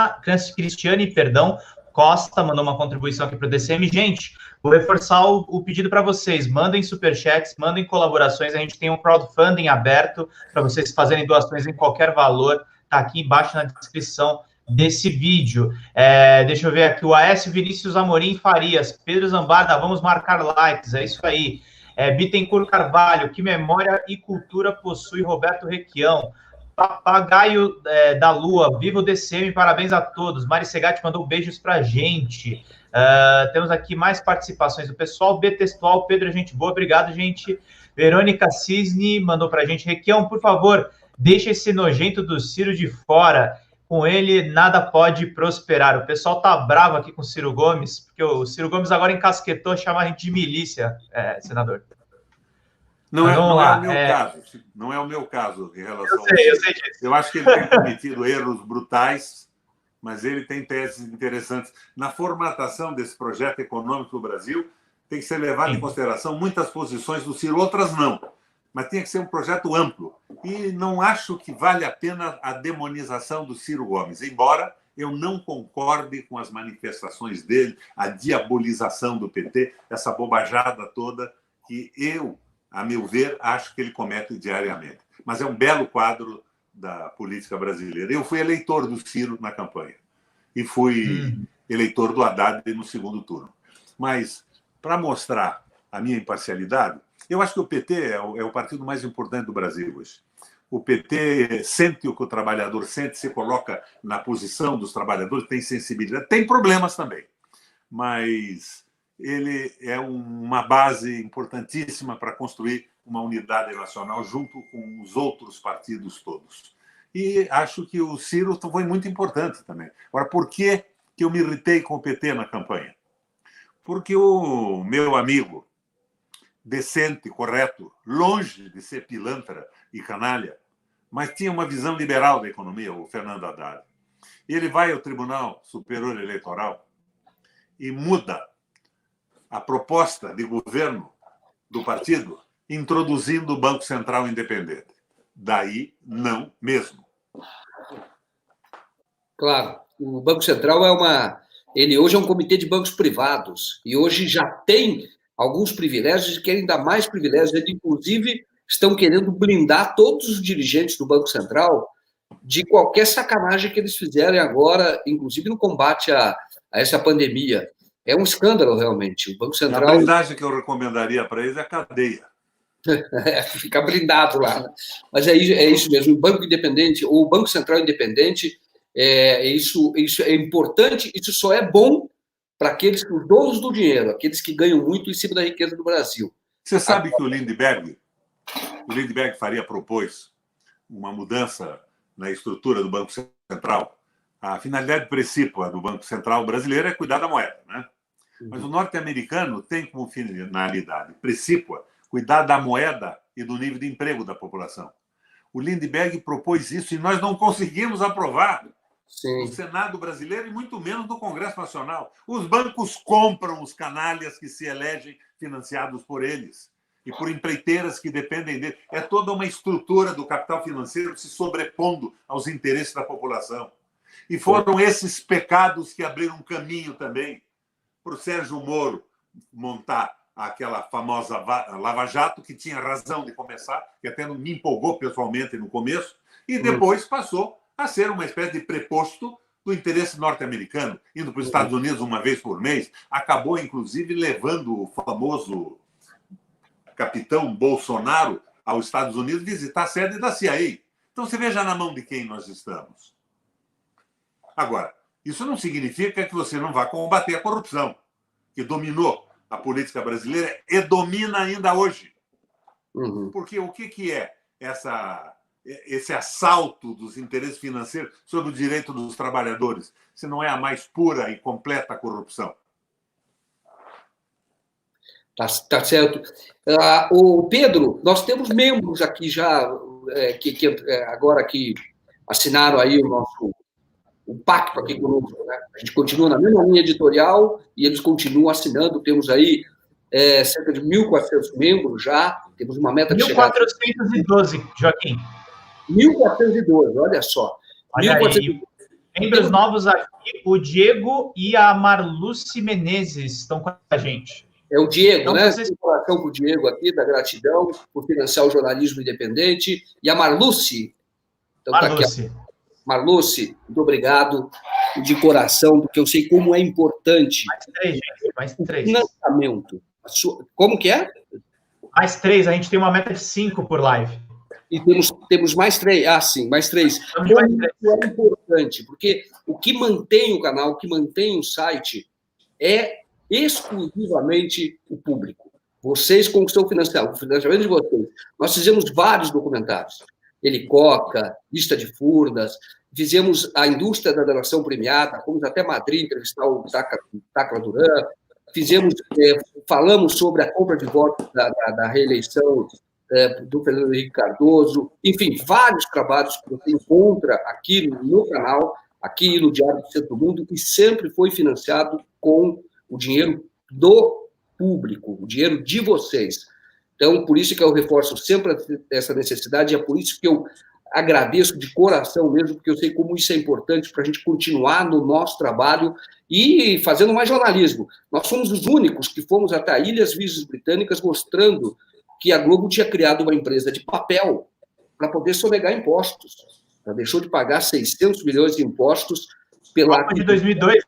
A: Costa, mandou uma contribuição aqui para o DCM. Gente, vou reforçar o pedido para vocês. Mandem superchats, mandem colaborações. A gente tem um crowdfunding aberto para vocês fazerem doações em qualquer valor. Está aqui embaixo na descrição desse vídeo. Deixa eu ver aqui, o Aécio Vinícius Amorim Farias, Pedro Zambarda, vamos marcar likes, é isso aí. Bittencourt Carvalho, que memória e cultura possui Roberto Requião. Papagaio da Lua, viva o DCM, parabéns a todos. Mari Segatti mandou beijos pra gente. Temos aqui mais participações do pessoal. B Textual, Pedro, gente boa, obrigado, gente. Verônica Cisne mandou pra gente. Requião, por favor, deixa esse nojento do Ciro de fora. Com ele, nada pode prosperar. O pessoal tá bravo aqui com o Ciro Gomes, porque o Ciro Gomes agora encasquetou chamar a gente de milícia, senador.
B: Não é o meu caso. Não é o meu caso em relação
A: eu sei disso.
B: Eu acho que ele tem cometido erros brutais, mas ele tem teses interessantes. Na formatação desse projeto econômico do Brasil, tem que ser levado em consideração muitas posições do Ciro, outras não. Mas tinha que ser um projeto amplo. E não acho que vale a pena a demonização do Ciro Gomes, embora eu não concorde com as manifestações dele, a diabolização do PT, essa bobajada toda que eu, a meu ver, acho que ele comete diariamente. Mas é um belo quadro da política brasileira. Eu fui eleitor do Ciro na campanha e fui eleitor do Haddad no segundo turno. Mas, para mostrar a minha imparcialidade, eu acho que o PT é o partido mais importante do Brasil hoje. O PT sente o que o trabalhador sente, se coloca na posição dos trabalhadores, tem sensibilidade, tem problemas também, mas ele é uma base importantíssima para construir uma unidade nacional junto com os outros partidos todos. E acho que o Ciro foi muito importante também. Agora, por que eu me irritei com o PT na campanha? Porque o meu amigo, decente, correto, longe de ser pilantra e canalha, mas tinha uma visão liberal da economia, o Fernando Haddad. Ele vai ao Tribunal Superior Eleitoral e muda a proposta de governo do partido, introduzindo o Banco Central independente. Daí, não mesmo.
C: Claro, o Banco Central ele hoje é um comitê de bancos privados e hoje já tem alguns privilégios e querem dar mais privilégios. Eles, inclusive, estão querendo blindar todos os dirigentes do Banco Central de qualquer sacanagem que eles fizerem agora, inclusive no combate a essa pandemia. É um escândalo, realmente. O Banco Central...
B: A blindagem que eu recomendaria para eles é a cadeia.
C: Ficar blindado lá. Mas é isso mesmo. O Banco Independente, ou o Banco Central Independente, isso é importante, isso só é bom para aqueles os donos do dinheiro, aqueles que ganham muito em cima da riqueza do Brasil.
B: Você sabe que o Lindbergh propôs uma mudança na estrutura do Banco Central. A finalidade principal do Banco Central brasileiro é cuidar da moeda, né? Mas o norte-americano tem como finalidade principal cuidar da moeda e do nível de emprego da população. O Lindbergh propôs isso e nós não conseguimos aprovar no Senado brasileiro e muito menos no Congresso Nacional. Os bancos compram os canalhas que se elegem financiados por eles e por empreiteiras que dependem dele. É toda uma estrutura do capital financeiro se sobrepondo aos interesses da população. E foram esses pecados que abriram um caminho também para o Sérgio Moro montar aquela famosa Lava Jato, que tinha razão de começar, que até me empolgou pessoalmente no começo, e depois passou a ser uma espécie de preposto do interesse norte-americano, indo para os Estados Unidos uma vez por mês, acabou, inclusive, levando o famoso capitão Bolsonaro aos Estados Unidos visitar a sede da CIA. Então, você veja na mão de quem nós estamos. Agora, isso não significa que você não vá combater a corrupção, que dominou a política brasileira e domina ainda hoje. Porque o que é esse assalto dos interesses financeiros sobre o direito dos trabalhadores, se não é a mais pura e completa corrupção?
C: Tá certo. O Pedro, nós temos membros aqui já, agora que assinaram aí o pacto aqui conosco, né? A gente continua na mesma linha editorial e eles continuam assinando. Temos aí cerca de 1.400 membros já. Temos uma meta de
A: 1.412, Joaquim.
C: 1.412, olha só.
A: Olha aí. Membros novos aqui, o Diego e a Marluce Menezes estão com a gente.
C: É o Diego, então, né? Um coração para o Diego aqui, da gratidão por financiar o jornalismo independente. E a Marluce. Então,
A: Marluce.
C: Tá aqui, Marluce, muito obrigado de coração, porque eu sei como é importante.
A: Mais 3, gente, mais 3.
C: Financiamento. Como que é?
A: Mais 3, a gente tem uma meta de 5 por live.
C: E temos mais 3. Ah, sim, mais 3. Como é importante, porque o que mantém o canal, o que mantém o site é exclusivamente o público. Vocês com o seu financiamento, o financiamento de vocês. Nós fizemos vários documentários. Helicoca, Lista de Furnas, fizemos a indústria da delação premiada, fomos até Madrid entrevistar o Tacla Duran, falamos sobre a compra de votos da reeleição do Fernando Henrique Cardoso, enfim, vários trabalhos que você encontra aqui no canal, aqui no Diário do Centro do Mundo, e sempre foi financiado com o dinheiro do público, o dinheiro de vocês. Então, por isso que eu reforço sempre essa necessidade, e é por isso que eu agradeço de coração mesmo, porque eu sei como isso é importante para a gente continuar no nosso trabalho e fazendo mais jornalismo. Nós fomos os únicos que fomos até Ilhas Virgens Britânicas mostrando que a Globo tinha criado uma empresa de papel para poder sonegar impostos. Ela deixou de pagar 600 milhões de impostos pela...
A: de 2002.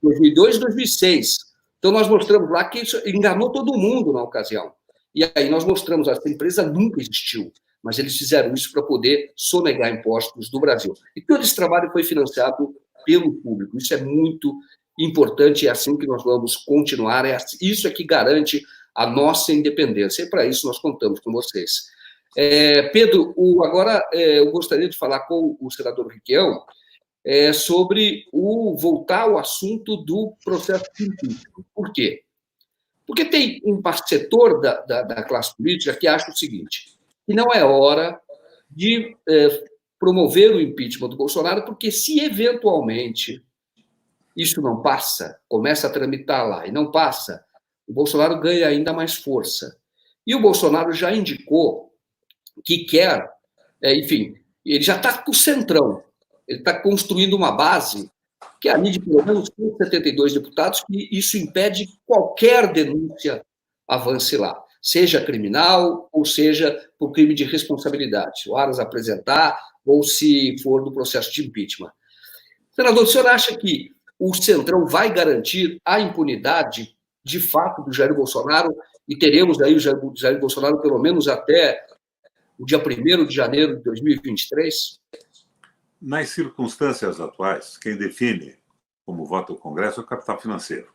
C: 2002 e 2006. Então, nós mostramos lá que isso enganou todo mundo na ocasião. E aí nós mostramos, essa empresa nunca existiu, mas eles fizeram isso para poder sonegar impostos do Brasil. E todo esse trabalho foi financiado pelo público. Isso é muito importante, é assim que nós vamos continuar, isso é que garante a nossa independência. E para isso nós contamos com vocês. Pedro, agora eu gostaria de falar com o senador Requião sobre voltar ao assunto do processo de impeachment. Por quê? Porque tem um setor da classe política que acha o seguinte, que não é hora de promover o impeachment do Bolsonaro, porque se eventualmente isso não passa, começa a tramitar lá e não passa, o Bolsonaro ganha ainda mais força. E o Bolsonaro já indicou que quer, enfim, ele já está com o centrão, ele está construindo uma base que é ali de pelo menos 172 deputados, que isso impede que qualquer denúncia avance lá, seja criminal ou seja por crime de responsabilidade, se o Aras apresentar ou se for do processo de impeachment. Senador, o senhor acha que o Centrão vai garantir a impunidade, de fato, do Jair Bolsonaro, e teremos aí o Jair Bolsonaro pelo menos até o dia 1º de janeiro de 2023?
B: Nas circunstâncias atuais, quem define como vota o Congresso é o capital financeiro.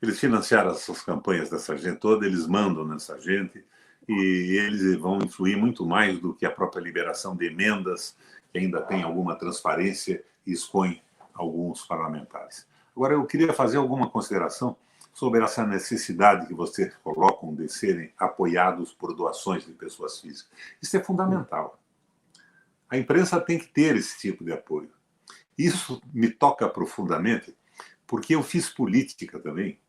B: Eles financiaram essas campanhas dessa gente toda, eles mandam nessa gente e eles vão influir muito mais do que a própria liberação de emendas, que ainda tem alguma transparência e expõe alguns parlamentares. Agora, eu queria fazer alguma consideração sobre essa necessidade que vocês colocam de serem apoiados por doações de pessoas físicas. Isso é fundamental. A imprensa tem que ter esse tipo de apoio. Isso me toca profundamente, porque eu fiz política também.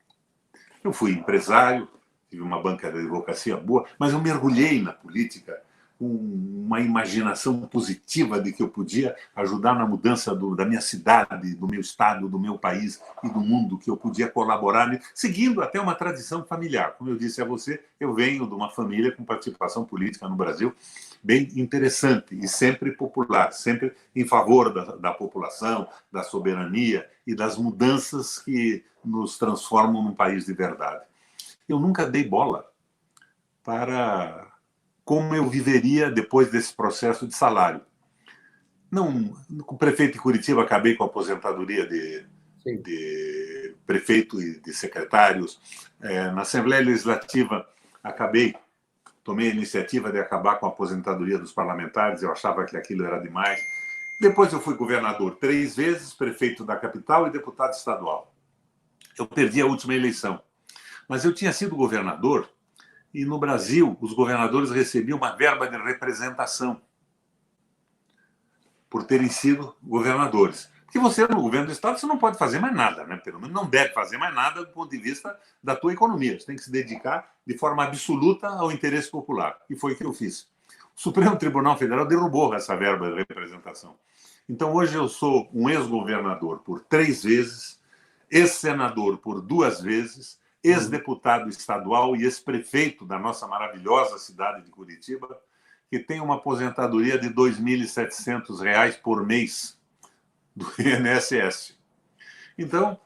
B: Eu fui empresário, tive uma banca de advocacia boa, mas eu mergulhei na política com uma imaginação positiva de que eu podia ajudar na mudança da minha cidade, do meu estado, do meu país e do mundo, que eu podia colaborar, seguindo até uma tradição familiar. Como eu disse a você, eu venho de uma família com participação política no Brasil bem interessante e sempre popular, sempre em favor da população, da soberania e das mudanças que nos transformam num país de verdade. Eu nunca dei bola para como eu viveria depois desse processo de salário. Não, com o prefeito de Curitiba, acabei com a aposentadoria de prefeito e de secretários. Na Assembleia Legislativa, tomei a iniciativa de acabar com a aposentadoria dos parlamentares, eu achava que aquilo era demais. Depois eu fui governador 3 vezes, prefeito da capital e deputado estadual. Eu perdi a última eleição, mas eu tinha sido governador e no Brasil os governadores recebiam uma verba de representação por terem sido governadores. Porque você, no governo do Estado, você não pode fazer mais nada, né? Pelo menos não deve fazer mais nada do ponto de vista da tua economia. Você tem que se dedicar de forma absoluta ao interesse popular. E foi o que eu fiz. O Supremo Tribunal Federal derrubou essa verba de representação. Então, hoje eu sou um ex-governador por 3 vezes, ex-senador por 2 vezes, ex-deputado estadual e ex-prefeito da nossa maravilhosa cidade de Curitiba, que tem uma aposentadoria de R$ 2.700 por mês do INSS. Então,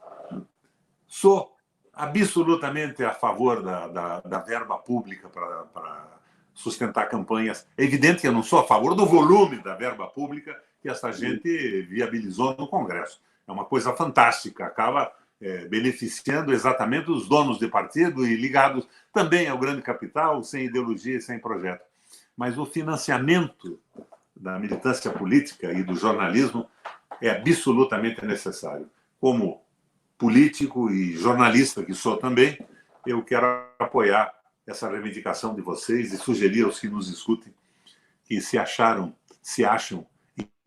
B: sou absolutamente a favor da verba pública para sustentar campanhas. É evidente que eu não sou a favor do volume da verba pública que essa gente viabilizou no Congresso. É uma coisa fantástica, acaba beneficiando exatamente os donos de partido e ligados também ao grande capital, sem ideologia e sem projeto. Mas o financiamento da militância política e do jornalismo é absolutamente necessário. Como político e jornalista que sou também, eu quero apoiar essa reivindicação de vocês e sugerir aos que nos escutem que se acham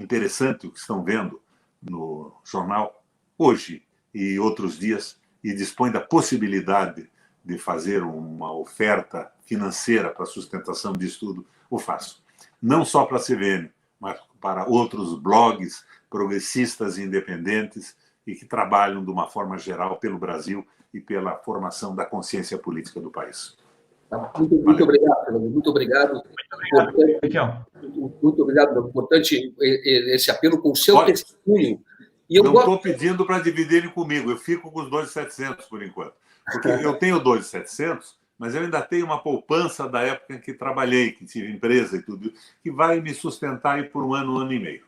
B: interessante o que estão vendo no jornal hoje e outros dias e dispõe da possibilidade de fazer uma oferta financeira para a sustentação disso tudo, o faço. não só para a CVM, mas para outros blogs progressistas e independentes e que trabalham de uma forma geral pelo Brasil e pela formação da consciência política do país.
C: Muito obrigado, Fernando. Muito obrigado. Muito obrigado. Importante esse apelo com o seu testemunho.
B: E eu não estou pedindo para dividirem comigo, eu fico com os 2.700 por enquanto. Porque eu tenho 2.700, mas eu ainda tenho uma poupança da época em que trabalhei, que tive empresa e tudo, que vai me sustentar aí por um ano e meio.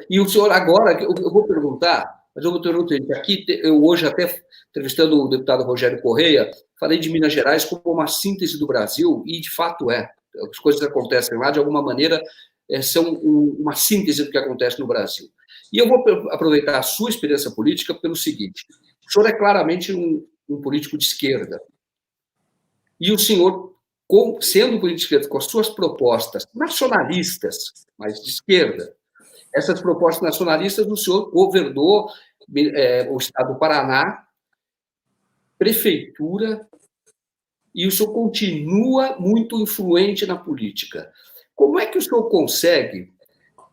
C: E o senhor agora, eu vou perguntar, mas eu vou perguntar, aqui eu hoje até entrevistando o deputado Rogério Correia, falei de Minas Gerais como uma síntese do Brasil, e de fato é. As coisas que acontecem lá, de alguma maneira, são uma síntese do que acontece no Brasil. E eu vou aproveitar a sua experiência política pelo seguinte: o senhor é claramente um político de esquerda. E o senhor, sendo político de esquerda, com as suas propostas nacionalistas, mas de esquerda, essas propostas nacionalistas, o senhor governou o estado do Paraná, prefeitura, e o senhor continua muito influente na política. Como é que o senhor consegue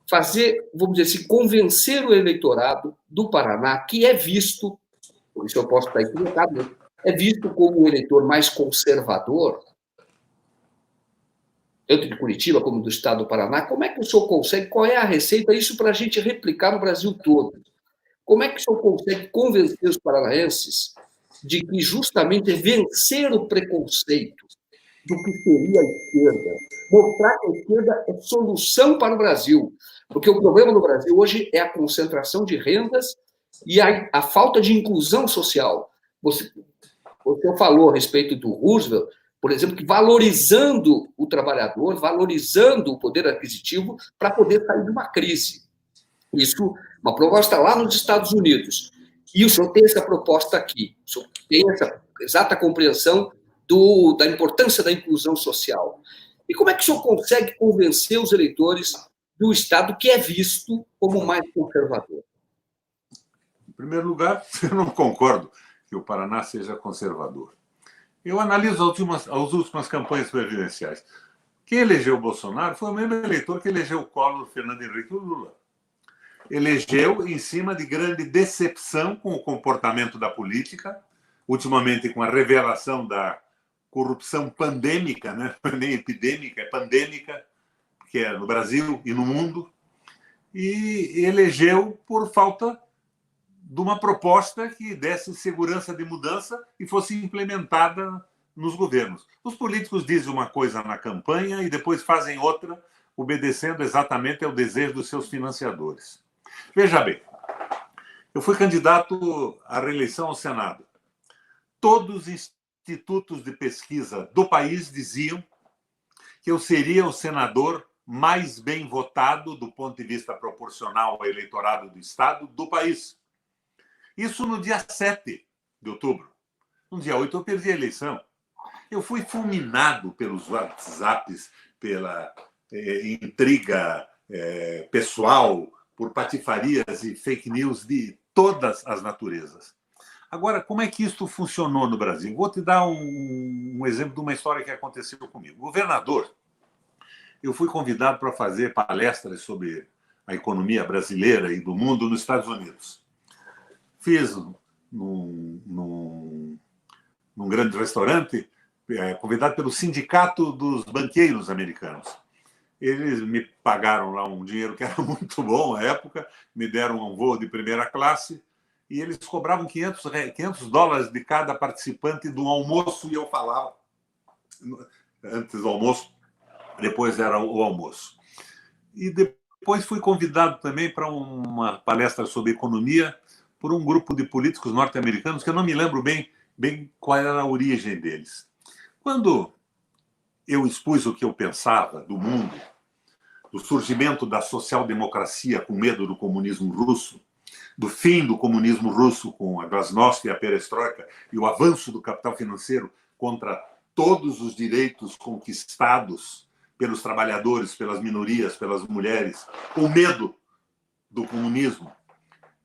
C: fazer, vamos dizer assim, convencer o eleitorado do Paraná, que é visto, por isso eu posso estar equivocado, é visto como um eleitor mais conservador, tanto de Curitiba como do estado do Paraná? Como é que o senhor consegue, qual é a receita, isso para a gente replicar no Brasil todo? Como é que o senhor consegue convencer os paranaenses de que justamente é vencer o preconceito do que seria a esquerda, mostrar que a esquerda é solução para o Brasil, porque o problema no Brasil hoje é a concentração de rendas e a falta de inclusão social. Você falou a respeito do Roosevelt, por exemplo, que valorizando o trabalhador, valorizando o poder aquisitivo para poder sair de uma crise. Isso, uma proposta lá nos Estados Unidos. E o senhor tem essa proposta aqui, o senhor tem essa exata compreensão da importância da inclusão social. E como é que o senhor consegue convencer os eleitores do Estado que é visto como mais conservador?
B: Em primeiro lugar, eu não concordo que o Paraná seja conservador. Eu analiso as últimas campanhas presidenciais. Quem elegeu o Bolsonaro foi o mesmo eleitor que elegeu o Collor, o Fernando Henrique e o Lula. Elegeu em cima de grande decepção com o comportamento da política, ultimamente com a revelação da corrupção pandêmica, né? Não é nem epidêmica, é pandêmica, que é no Brasil e no mundo, e elegeu por falta de uma proposta que desse segurança de mudança e fosse implementada nos governos. Os políticos dizem uma coisa na campanha e depois fazem outra, obedecendo exatamente ao desejo dos seus financiadores. Veja bem, eu fui candidato à reeleição ao Senado. Todos os institutos de pesquisa do país diziam que eu seria o senador mais bem votado do ponto de vista proporcional ao eleitorado do Estado do país. Isso no dia 7 de outubro. No dia 8 eu perdi a eleição. Eu fui fulminado pelos WhatsApps, pela intriga pessoal, por patifarias e fake news de todas as naturezas. Agora, como é que isso funcionou no Brasil? Vou te dar um exemplo de uma história que aconteceu comigo. Governador, eu fui convidado para fazer palestras sobre a economia brasileira e do mundo nos Estados Unidos. Fiz num grande restaurante, convidado pelo Sindicato dos Banqueiros Americanos. Eles me pagaram lá um dinheiro que era muito bom à época, me deram um voo de primeira classe e eles cobravam $500 de cada participante do almoço e eu falava antes do almoço, depois era o almoço. E depois fui convidado também para uma palestra sobre economia por um grupo de políticos norte-americanos que eu não me lembro bem qual era a origem deles. Quando eu expus o que eu pensava do mundo, do surgimento da social-democracia com medo do comunismo russo, do fim do comunismo russo com a glasnost e a perestroika e o avanço do capital financeiro contra todos os direitos conquistados pelos trabalhadores, pelas minorias, pelas mulheres, com medo do comunismo.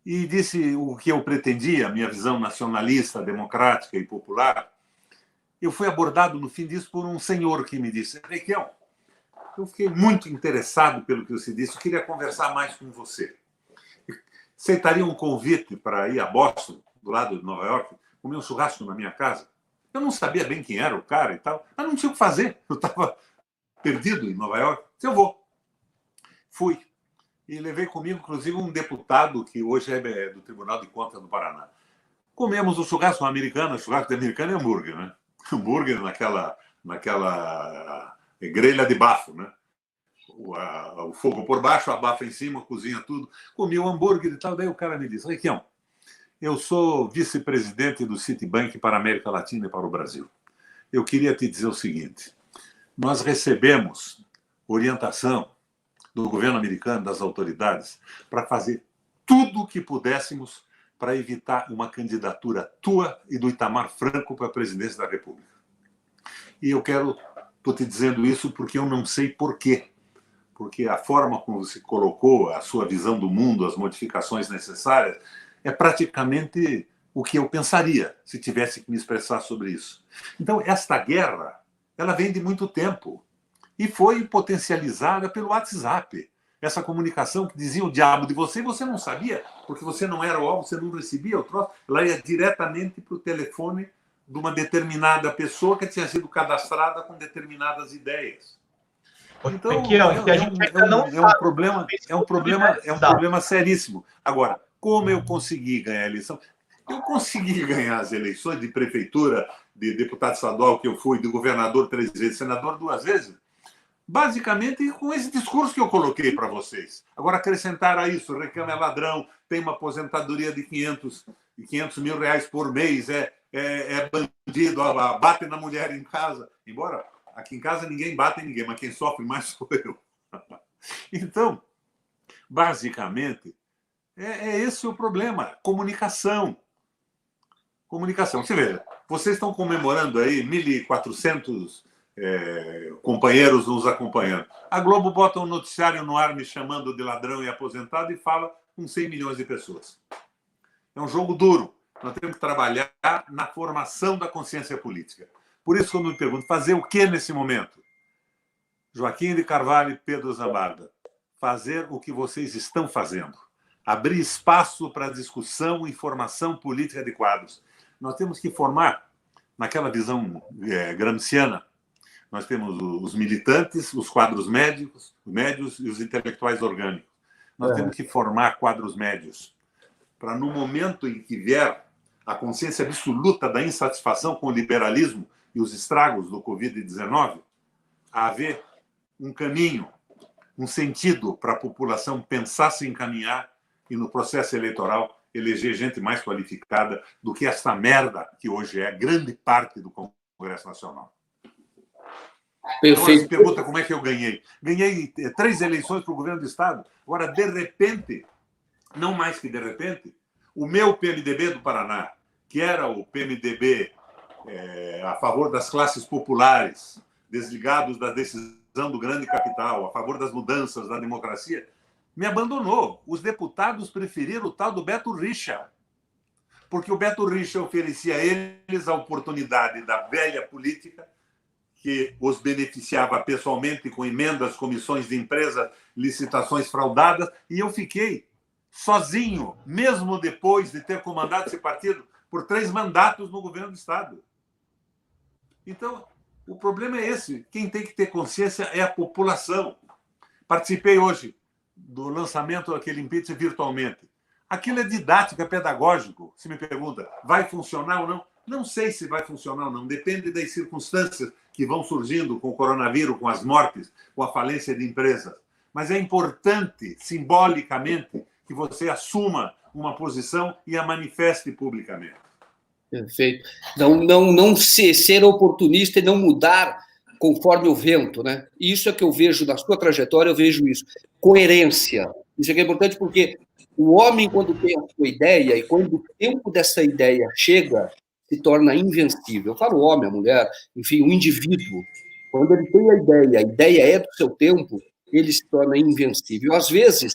B: E disse o que eu pretendia, a minha visão nacionalista, democrática e popular. Eu fui abordado no fim disso por um senhor que me disse: Requião, eu fiquei muito interessado pelo que você disse. Eu queria conversar mais com você. Aceitaria um convite para ir a Boston, do lado de Nova York, comer um churrasco na minha casa? Eu não sabia bem quem era o cara e tal, mas não tinha o que fazer. Eu estava perdido em Nova York. Disse, eu vou. Fui. E levei comigo, inclusive, um deputado que hoje é do Tribunal de Contas do Paraná. Comemos o churrasco americano. O churrasco americano é hambúrguer, né? Hambúrguer naquela grelha de bafo, né? O fogo por baixo, a bafa em cima, cozinha tudo. Comi o hambúrguer e tal. Daí o cara me disse, Requião, eu sou vice-presidente do Citibank para a América Latina e para o Brasil. Eu queria te dizer o seguinte, nós recebemos orientação do governo americano, das autoridades, para fazer tudo o que pudéssemos para evitar uma candidatura tua e do Itamar Franco para a presidência da República. E eu estou te dizendo isso porque eu não sei por quê. Porque a forma como você colocou a sua visão do mundo, as modificações necessárias, é praticamente o que eu pensaria se tivesse que me expressar sobre isso. Então, esta guerra, ela vem de muito tempo e foi potencializada pelo WhatsApp. Essa comunicação que dizia o diabo de você, e você não sabia, porque você não era o alvo, você não recebia o troço, ela ia diretamente para o telefone de uma determinada pessoa que tinha sido cadastrada com determinadas ideias. Então, é um problema seríssimo. Agora, como eu consegui ganhar a eleição? Eu consegui ganhar as eleições de prefeitura, de deputado estadual que eu fui, de governador 3 vezes, senador 2 vezes, basicamente com esse discurso que eu coloquei para vocês. Agora, acrescentar a isso, Requião é ladrão, tem uma aposentadoria de 500 mil reais por mês, é bandido, bate na mulher em casa. Embora aqui em casa ninguém bate em ninguém, mas quem sofre mais sou eu. Então, basicamente, é esse o problema. Comunicação. Comunicação. Você vê, vocês estão comemorando aí 1.400 companheiros nos acompanhando. A Globo bota um noticiário no ar me chamando de ladrão e aposentado e fala com 100 milhões de pessoas. É um jogo duro. Nós temos que trabalhar na formação da consciência política. Por isso, quando me pergunto, fazer o que nesse momento? Joaquim de Carvalho e Pedro Zambarda, fazer o que vocês estão fazendo. Abrir espaço para discussão e formação política de quadros. Nós temos que formar, naquela visão gramsciana, nós temos os militantes, os quadros médios e os intelectuais orgânicos. Nós temos que formar quadros médios para, no momento em que vier a consciência absoluta da insatisfação com o liberalismo e os estragos do Covid-19, haver um caminho, um sentido para a população pensar se encaminhar e, no processo eleitoral, eleger gente mais qualificada do que essa merda que hoje é grande parte do Congresso Nacional.
C: Perfeito.
B: Agora, se pergunta como é que eu ganhei. Ganhei 3 eleições para o governo do Estado. Agora, de repente, não mais que de repente, o meu PMDB do Paraná, que era o PMDB a favor das classes populares, desligados da decisão do grande capital, a favor das mudanças da democracia, me abandonou. Os deputados preferiram o tal do Beto Richa, porque o Beto Richa oferecia a eles a oportunidade da velha política, que os beneficiava pessoalmente com emendas, comissões de empresa, licitações fraudadas, e eu fiquei sozinho, mesmo depois de ter comandado esse partido por 3 mandatos no governo do Estado. Então, o problema é esse. Quem tem que ter consciência é a população. Participei hoje do lançamento daquele impeachment virtualmente. Aquilo é didático, é pedagógico. Se me pergunta, vai funcionar ou não? Não sei se vai funcionar ou não. Depende das circunstâncias que vão surgindo com o coronavírus, com as mortes, com a falência de empresas. Mas é importante, simbolicamente, que você assuma uma posição e a manifeste publicamente.
C: Perfeito. Não ser oportunista e não mudar conforme o vento, né? Isso é que eu vejo na sua trajetória, eu vejo isso. Coerência. Isso é importante porque o homem, quando tem a sua ideia e quando o tempo dessa ideia chega, se torna invencível. Eu falo homem, a mulher, enfim, o indivíduo. Quando ele tem a ideia é do seu tempo, ele se torna invencível. Às vezes,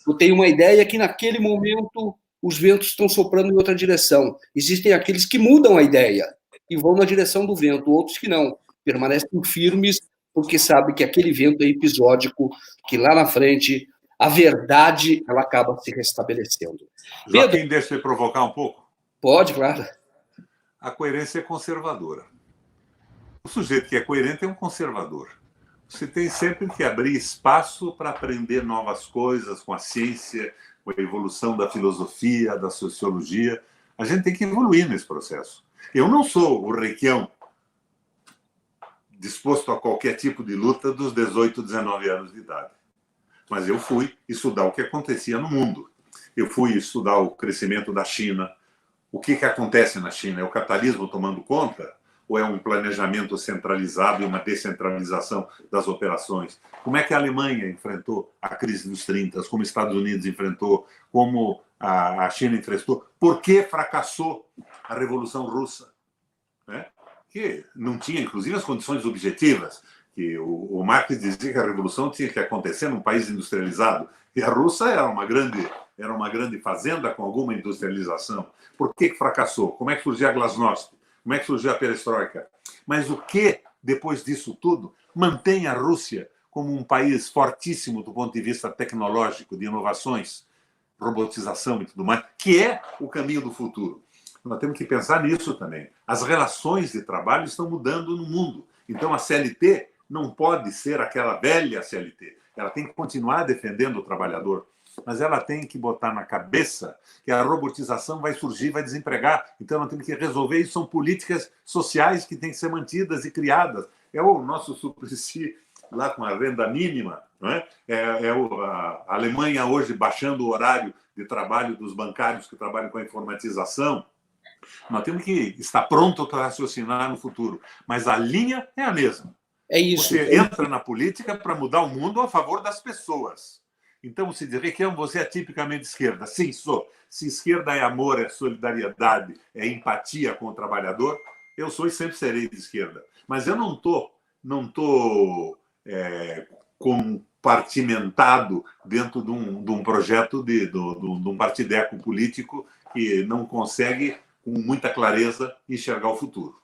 C: eu tenho uma ideia que naquele momento os ventos estão soprando em outra direção. Existem aqueles que mudam a ideia e vão na direção do vento, outros que não, permanecem firmes porque sabe que aquele evento é episódico, que lá na frente a verdade ela acaba se restabelecendo.
B: Joaquim, deixa eu provocar um pouco?
C: Pode, claro.
B: A coerência é conservadora. O sujeito que é coerente é um conservador. Você tem sempre que abrir espaço para aprender novas coisas com a ciência, com a evolução da filosofia, da sociologia. A gente tem que evoluir nesse processo. Eu não sou o Requião disposto a qualquer tipo de luta dos 18, 19 anos de idade. Mas eu fui estudar o que acontecia no mundo. Eu fui estudar o crescimento da China. O que acontece na China? É o capitalismo tomando conta? Ou é um planejamento centralizado e uma descentralização das operações? Como é que a Alemanha enfrentou a crise dos 30, como os Estados Unidos enfrentou, como a China enfrentou? Por que fracassou a Revolução Russa? Né? Que não tinha, inclusive, as condições objetivas. Que o Marx dizia que a revolução tinha que acontecer num país industrializado. E a Rússia era uma grande fazenda com alguma industrialização. Por que fracassou? Como é que surgiu a Glasnost? Como é que surgiu a perestroika? Mas o que, depois disso tudo, mantém a Rússia como um país fortíssimo do ponto de vista tecnológico, de inovações, robotização e tudo mais, que é o caminho do futuro? Nós temos que pensar nisso também. As relações de trabalho estão mudando no mundo. Então, a CLT não pode ser aquela velha CLT. Ela tem que continuar defendendo o trabalhador, mas ela tem que botar na cabeça que a robotização vai surgir, vai desempregar. Então, nós temos que resolver isso. São políticas sociais que têm que ser mantidas e criadas. É o nosso Suplicy lá com a renda mínima, não é? A Alemanha hoje baixando o horário de trabalho dos bancários que trabalham com a informatização. Nós temos que estar pronto para raciocinar no futuro. Mas a linha é a mesma.
C: É isso.
B: Você entra na política para mudar o mundo a favor das pessoas. Então, você diz, Requião, você é tipicamente esquerda. Sim, sou. Se esquerda é amor, é solidariedade, é empatia com o trabalhador, eu sou e sempre serei de esquerda. Mas eu não estou compartimentado dentro de um projeto de um partideco político que não consegue, com muita clareza, enxergar o futuro.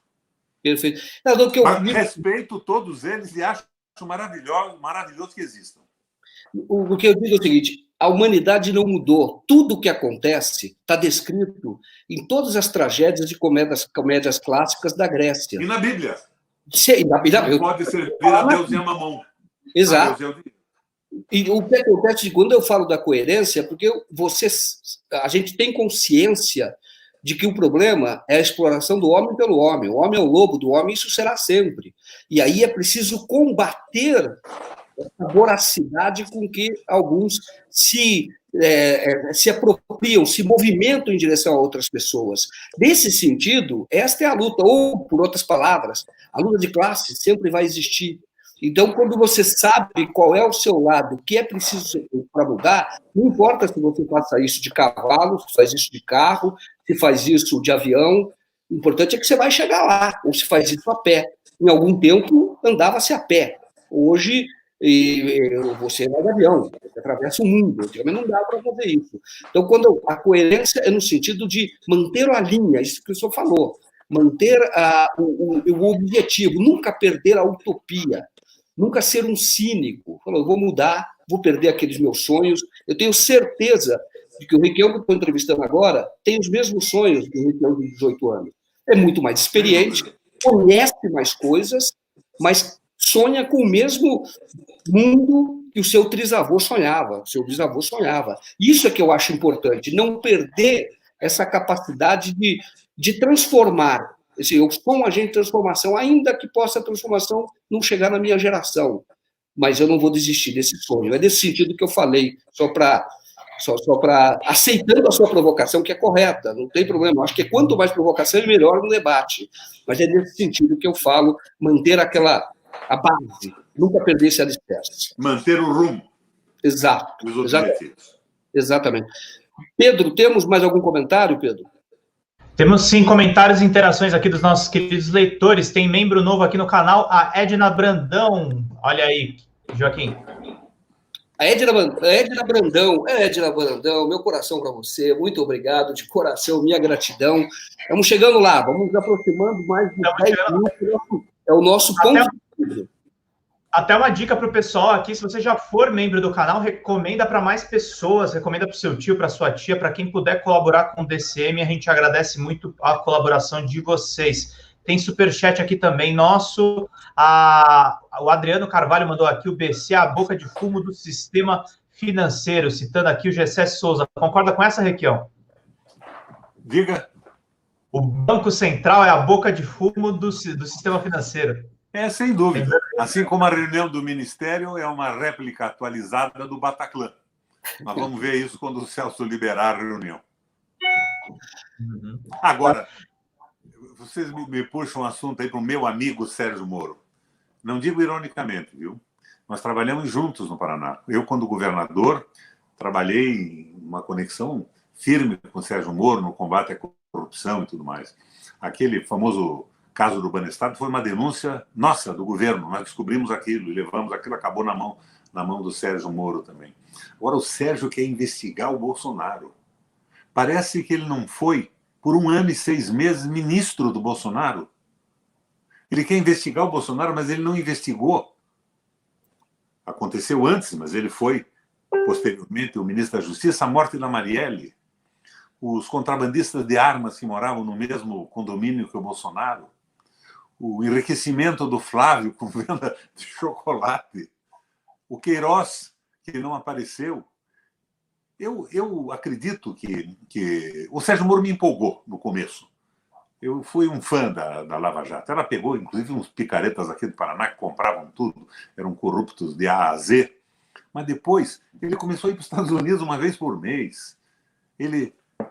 C: Perfeito.
B: Mas respeito todos eles e acho maravilhoso que existam.
C: O que eu digo é o seguinte: a humanidade não mudou. Tudo o que acontece está descrito em todas as tragédias e comédias clássicas da Grécia.
B: E na Bíblia.
C: Sim, na Bíblia.
B: Pode servir a Deus e a Mamon.
C: Exato. E o que acontece quando eu falo da coerência é porque a gente tem consciência de que o problema é a exploração do homem pelo homem. O homem é o lobo do homem, isso será sempre. E aí é preciso combater essa voracidade com que alguns se apropriam, se movimentam em direção a outras pessoas. Nesse sentido, esta é a luta, ou, por outras palavras, a luta de classe sempre vai existir. Então, quando você sabe qual é o seu lado, o que é preciso para mudar, não importa se você faça isso de cavalo, se faz isso de carro, se faz isso de avião, o importante é que você vai chegar lá, ou se faz isso a pé. Em algum tempo, andava-se a pé. Hoje, você vai de avião, você atravessa o mundo, antigamente não dá para fazer isso. Então, quando a coerência é no sentido de manter a linha, isso que o senhor falou, manter o objetivo, nunca perder a utopia, nunca ser um cínico. Falou, vou mudar, vou perder aqueles meus sonhos. Eu tenho certeza de que o Requião que eu estou entrevistando agora tem os mesmos sonhos do Requião de 18 anos. É muito mais experiente, conhece mais coisas, mas sonha com o mesmo mundo que o seu trisavô sonhava, o seu bisavô sonhava. Isso é que eu acho importante, não perder essa capacidade de transformar. Eu sou um agente de transformação, ainda que possa a transformação não chegar na minha geração, mas eu não vou desistir desse sonho. É desse sentido que eu falei, só para aceitando a sua provocação, que é correta, não tem problema. Acho que quanto mais provocação, melhor no debate. Mas é nesse sentido que eu falo, manter a base, nunca perder esse alicerce.
B: Manter o rumo.
C: Exato.
B: Os objetivos.
C: Exatamente. Pedro, temos mais algum comentário, Pedro?
A: Temos sim comentários e interações aqui dos nossos queridos leitores. Tem membro novo aqui no canal, a Edna Brandão. Olha aí, Joaquim.
C: A Edna Brandão, meu coração para você, muito obrigado, de coração, minha gratidão. Estamos chegando lá, vamos nos aproximando mais de 10 minutos, é o nosso ponto.
A: Até uma dica para o pessoal aqui, se você já for membro do canal, recomenda para mais pessoas, recomenda para o seu tio, para sua tia, para quem puder colaborar com o DCM, a gente agradece muito a colaboração de vocês. Tem superchat aqui também nosso, o Adriano Carvalho mandou aqui, o BC, a boca de fumo do sistema financeiro, citando aqui o Gessé Souza. Concorda com essa, Requião?
B: Diga.
A: O Banco Central é a boca de fumo do sistema financeiro.
B: Sem dúvida. Assim como a reunião do Ministério é uma réplica atualizada do Bataclan. Mas vamos ver isso quando o Celso liberar a reunião. Agora, vocês me puxam um assunto aí para o meu amigo Sérgio Moro. Não digo ironicamente, viu? Nós trabalhamos juntos no Paraná. Eu, quando governador, trabalhei em uma conexão firme com o Sérgio Moro no combate à corrupção e tudo mais. Aquele famoso caso do Banestado foi uma denúncia nossa, do governo. Nós descobrimos aquilo e levamos aquilo, acabou na mão do Sérgio Moro também. Agora, o Sérgio quer investigar o Bolsonaro. Parece que ele não foi, por 1 ano e 6 meses, ministro do Bolsonaro. Ele quer investigar o Bolsonaro, mas ele não investigou. Aconteceu antes, mas ele foi, posteriormente, o ministro da Justiça, a morte da Marielle. Os contrabandistas de armas que moravam no mesmo condomínio que o Bolsonaro. O enriquecimento do Flávio com venda de chocolate. O Queiroz, que não apareceu. Eu acredito que o Sérgio Moro me empolgou no começo. Eu fui um fã da Lava Jato. Ela pegou, inclusive, uns picaretas aqui do Paraná que compravam tudo, eram corruptos de A a Z. Mas depois, ele começou a ir para os Estados Unidos uma vez por mês.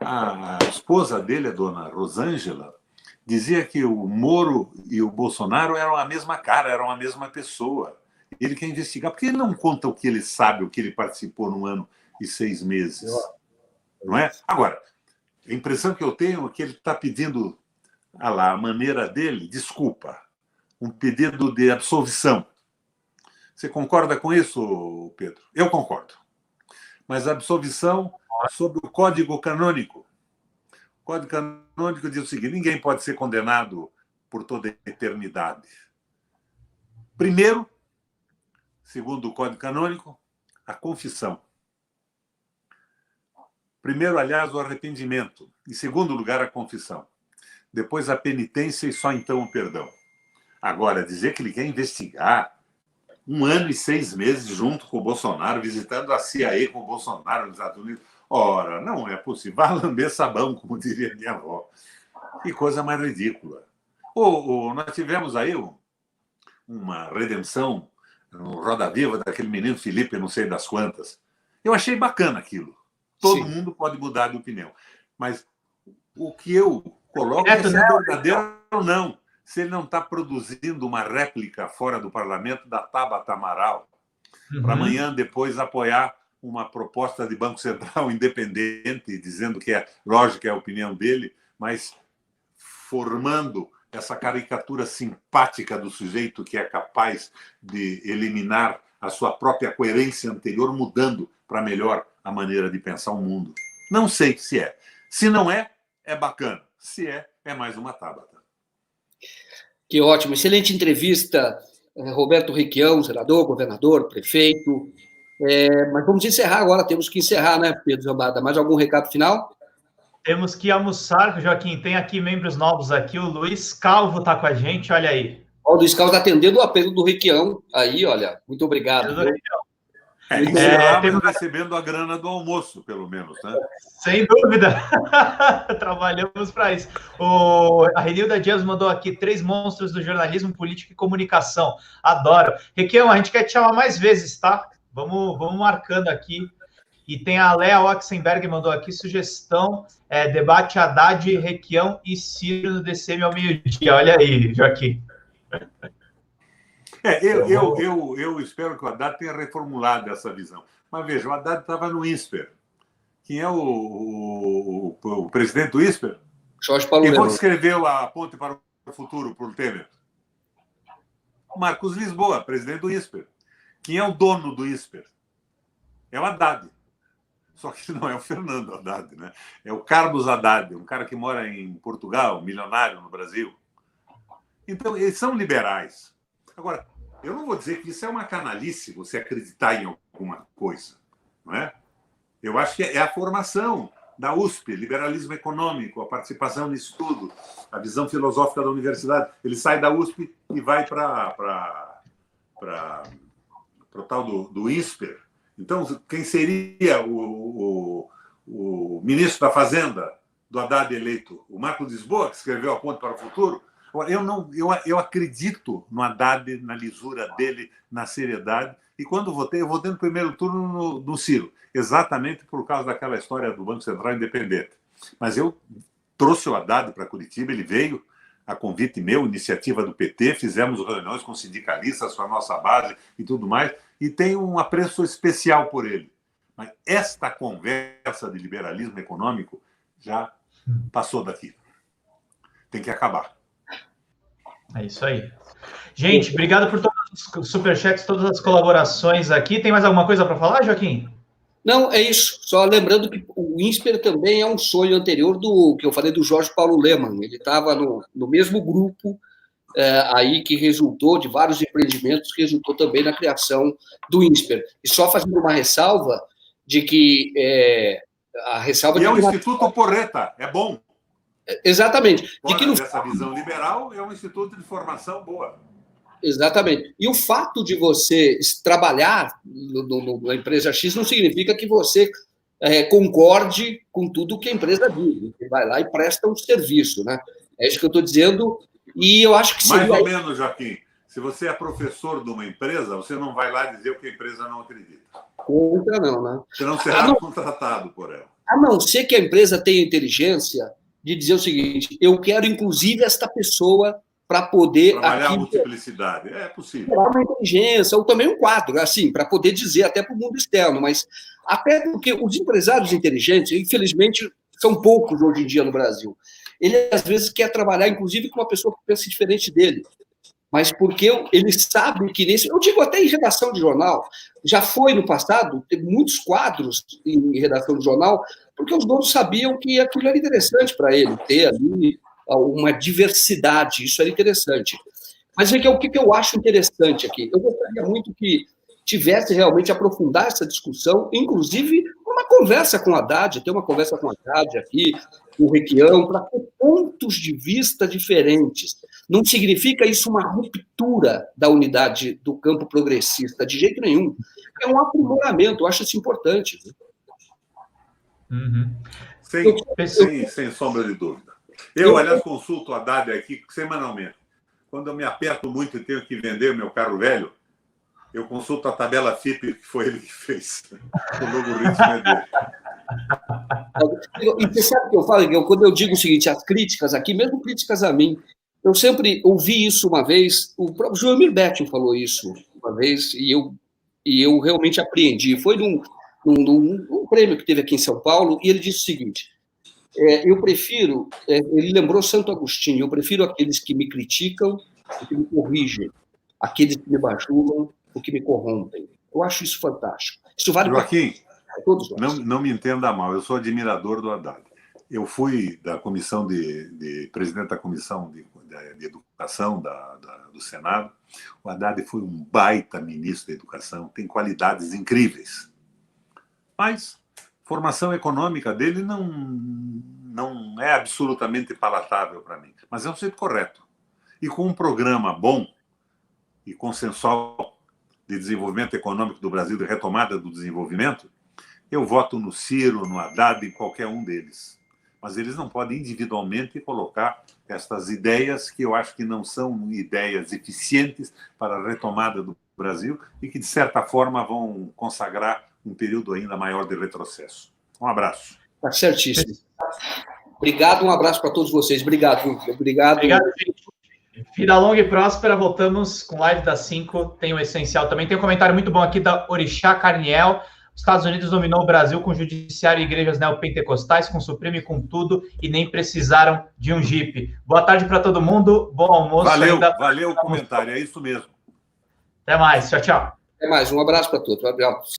B: A esposa dele, a dona Rosângela, dizia que o Moro e o Bolsonaro eram a mesma cara, eram a mesma pessoa. Ele quer investigar, porque ele não conta o que ele sabe, o que ele participou no 1 ano e 6 meses. Não é? Agora, a impressão que eu tenho é que ele está pedindo, a maneira dele, desculpa, um pedido de absolvição. Você concorda com isso, Pedro? Eu concordo. Mas a absolvição sobre o Código Canônico. O Código Canônico diz o seguinte: ninguém pode ser condenado por toda a eternidade. Primeiro, segundo o Código Canônico, a confissão. Primeiro, aliás, o arrependimento. Em segundo lugar, a confissão. Depois, a penitência e só então o perdão. Agora, dizer que ele quer investigar 1 ano e 6 meses junto com o Bolsonaro, visitando a CIA com o Bolsonaro nos Estados Unidos. Ora, não é possível. Vai lamber sabão, como diria minha avó. Que coisa mais ridícula. Nós tivemos aí uma redenção no Roda Viva daquele menino Felipe, não sei das quantas. Eu achei bacana aquilo. Todo mundo pode mudar de opinião. Mas o que eu coloco é se é verdadeiro ou não. Se ele não está produzindo uma réplica fora do parlamento da Tabata Amaral, para amanhã depois apoiar uma proposta de Banco Central independente, dizendo que é lógica, é a opinião dele, mas formando essa caricatura simpática do sujeito que é capaz de eliminar a sua própria coerência anterior, mudando para melhor a maneira de pensar o mundo. Não sei se é. Se não é, é bacana. Se é mais uma Tabata.
C: Que ótimo. Excelente entrevista, Roberto Requião, senador, governador, prefeito. Mas vamos encerrar agora. Temos que encerrar, né, Pedro Zambada? Mais algum recado final?
A: Temos que almoçar, Joaquim. Tem aqui membros novos aqui. O Luiz Calvo está com a gente, olha aí.
C: O Luiz Calvo está atendendo o apelo do Requião. Aí, olha, muito obrigado.
B: Temos recebendo a grana do almoço, pelo menos, né?
A: Sem dúvida. Trabalhamos para isso. A Renilda Dias mandou aqui 3 monstros do jornalismo, política e comunicação. Adoro. Requião, a gente quer te chamar mais vezes, tá? Vamos marcando aqui. E tem a Lea Oxenberg mandou aqui sugestão, debate Haddad, Requião e Ciro no DCM ao meio-dia. Olha aí, Joaquim.
B: Eu espero que o Haddad tenha reformulado essa visão. Mas veja, o Haddad estava no INSPER. Quem é o presidente do INSPER?
C: Jorge Paulo
B: Quem
C: Leão.
B: escreveu a Ponte para o Futuro por Temer? Marcos Lisboa, presidente do INSPER. Quem é o dono do INSPER? É o Haddad. Só que não é o Fernando Haddad, né? É o Carlos Haddad, um cara que mora em Portugal, milionário no Brasil. Então, eles são liberais. Agora, Eu não vou dizer que isso é uma canalice, você acreditar em alguma coisa, não é? Eu acho que é a formação da USP, liberalismo econômico, a participação nisso tudo, a visão filosófica da universidade. Ele sai da USP e vai para o tal do INSPER. Então, quem seria o ministro da Fazenda do Haddad eleito? O Marcos Lisboa, que escreveu A Ponte para o Futuro? Eu acredito no Haddad, na lisura dele, na seriedade. E quando votei, eu votei no primeiro turno no Ciro, exatamente por causa daquela história do Banco Central Independente. Mas eu trouxe o Haddad para Curitiba, ele veio a convite meu, iniciativa do PT, fizemos reuniões com sindicalistas, com a nossa base e tudo mais, e tenho um apreço especial por ele. Mas esta conversa de liberalismo econômico já passou daqui. Tem que acabar.
A: É isso aí. Gente, obrigado por todos os superchats, todas as colaborações aqui. Tem mais alguma coisa para falar, Joaquim?
C: Não, é isso. Só lembrando que o INSPER também é um sonho anterior do que eu falei do Jorge Paulo Lemann. Ele estava no mesmo grupo aí que resultou de vários empreendimentos, que resultou também na criação do INSPER. E só fazendo uma ressalva de que a ressalva...
B: E é um Instituto Porreta, é bom.
C: Exatamente.
B: Fora de que dessa visão liberal, é um instituto de formação boa.
C: Exatamente. E o fato de você trabalhar na empresa X não significa que você concorde com tudo que a empresa diz. Você vai lá e presta um serviço, né? É isso que eu estou dizendo. E eu acho que seria...
B: Mais ou menos, Joaquim. Se você é professor de uma empresa, você não vai lá dizer o que a empresa não acredita.
C: Contra não, né?
B: Você não será contratado por ela.
C: A não ser que a empresa tenha inteligência de dizer o seguinte: eu quero, inclusive, esta pessoa para poder...
B: Trabalhar a multiplicidade. É possível.
C: Uma inteligência, ou também um quadro, assim, para poder dizer até para o mundo externo, mas até porque os empresários inteligentes, infelizmente, são poucos hoje em dia no Brasil. Ele, às vezes, quer trabalhar, inclusive, com uma pessoa que pensa diferente dele. Mas porque ele sabe que nesse... Eu digo até em redação de jornal, já foi no passado, teve muitos quadros em redação de jornal, porque os donos sabiam que aquilo era interessante para ele, ter ali uma diversidade, isso era interessante. Mas o que eu acho interessante aqui? Eu gostaria muito que tivesse realmente aprofundar essa discussão, inclusive uma conversa com a Haddad, ter uma conversa com a Haddad aqui, com o Requião, para ter pontos de vista diferentes. Não significa isso uma ruptura da unidade do campo progressista, de jeito nenhum. É um aprimoramento, eu acho isso importante.
A: Uhum.
B: Sem sombra de dúvida. Eu, aliás, consulto a Haddad aqui semanalmente. Quando eu me aperto muito e tenho que vender o meu carro velho, eu consulto a tabela FIP, que foi ele que fez. O logaritmo é dele.
C: E você sabe o que eu falo? Quando eu digo o seguinte, as críticas aqui, mesmo críticas a mim, eu sempre ouvi isso uma vez, o próprio Joelmir Betting falou isso uma vez, e eu realmente apreendi. Foi num prêmio que teve aqui em São Paulo, e ele disse o seguinte: eu prefiro, ele lembrou Santo Agostinho, eu prefiro aqueles que me criticam e que me corrigem, aqueles que me bajulam ou que me corrompem. Eu acho isso fantástico. Isso vale
B: Joaquim,
C: para todos nós.
B: Não me entenda mal, eu sou admirador do Haddad. Eu fui da comissão presidente da comissão de educação do Senado. O Haddad foi um baita ministro da educação, tem qualidades incríveis. Mas formação econômica dele não é absolutamente palatável para mim. Mas é um jeito correto. E com um programa bom e consensual de desenvolvimento econômico do Brasil, de retomada do desenvolvimento, eu voto no Ciro, no Haddad, em qualquer um deles. Mas eles não podem individualmente colocar estas ideias que eu acho que não são ideias eficientes para a retomada do Brasil e que, de certa forma, vão consagrar um período ainda maior de retrocesso. Um abraço.
C: Está certíssimo. Obrigado, um abraço para todos vocês. Obrigado.
A: Obrigado, gente. Vida longa e próspera, voltamos com live das 5, tem o essencial também. Tem um comentário muito bom aqui da Orixá Carniel. Os Estados Unidos dominou o Brasil com judiciário e igrejas neopentecostais, com Supremo e com tudo, e nem precisaram de um jipe. Boa tarde para todo mundo, bom almoço.
B: Valeu o comentário, é isso mesmo.
A: Até mais, tchau, tchau.
C: Até mais, um abraço para todos. Um abraço.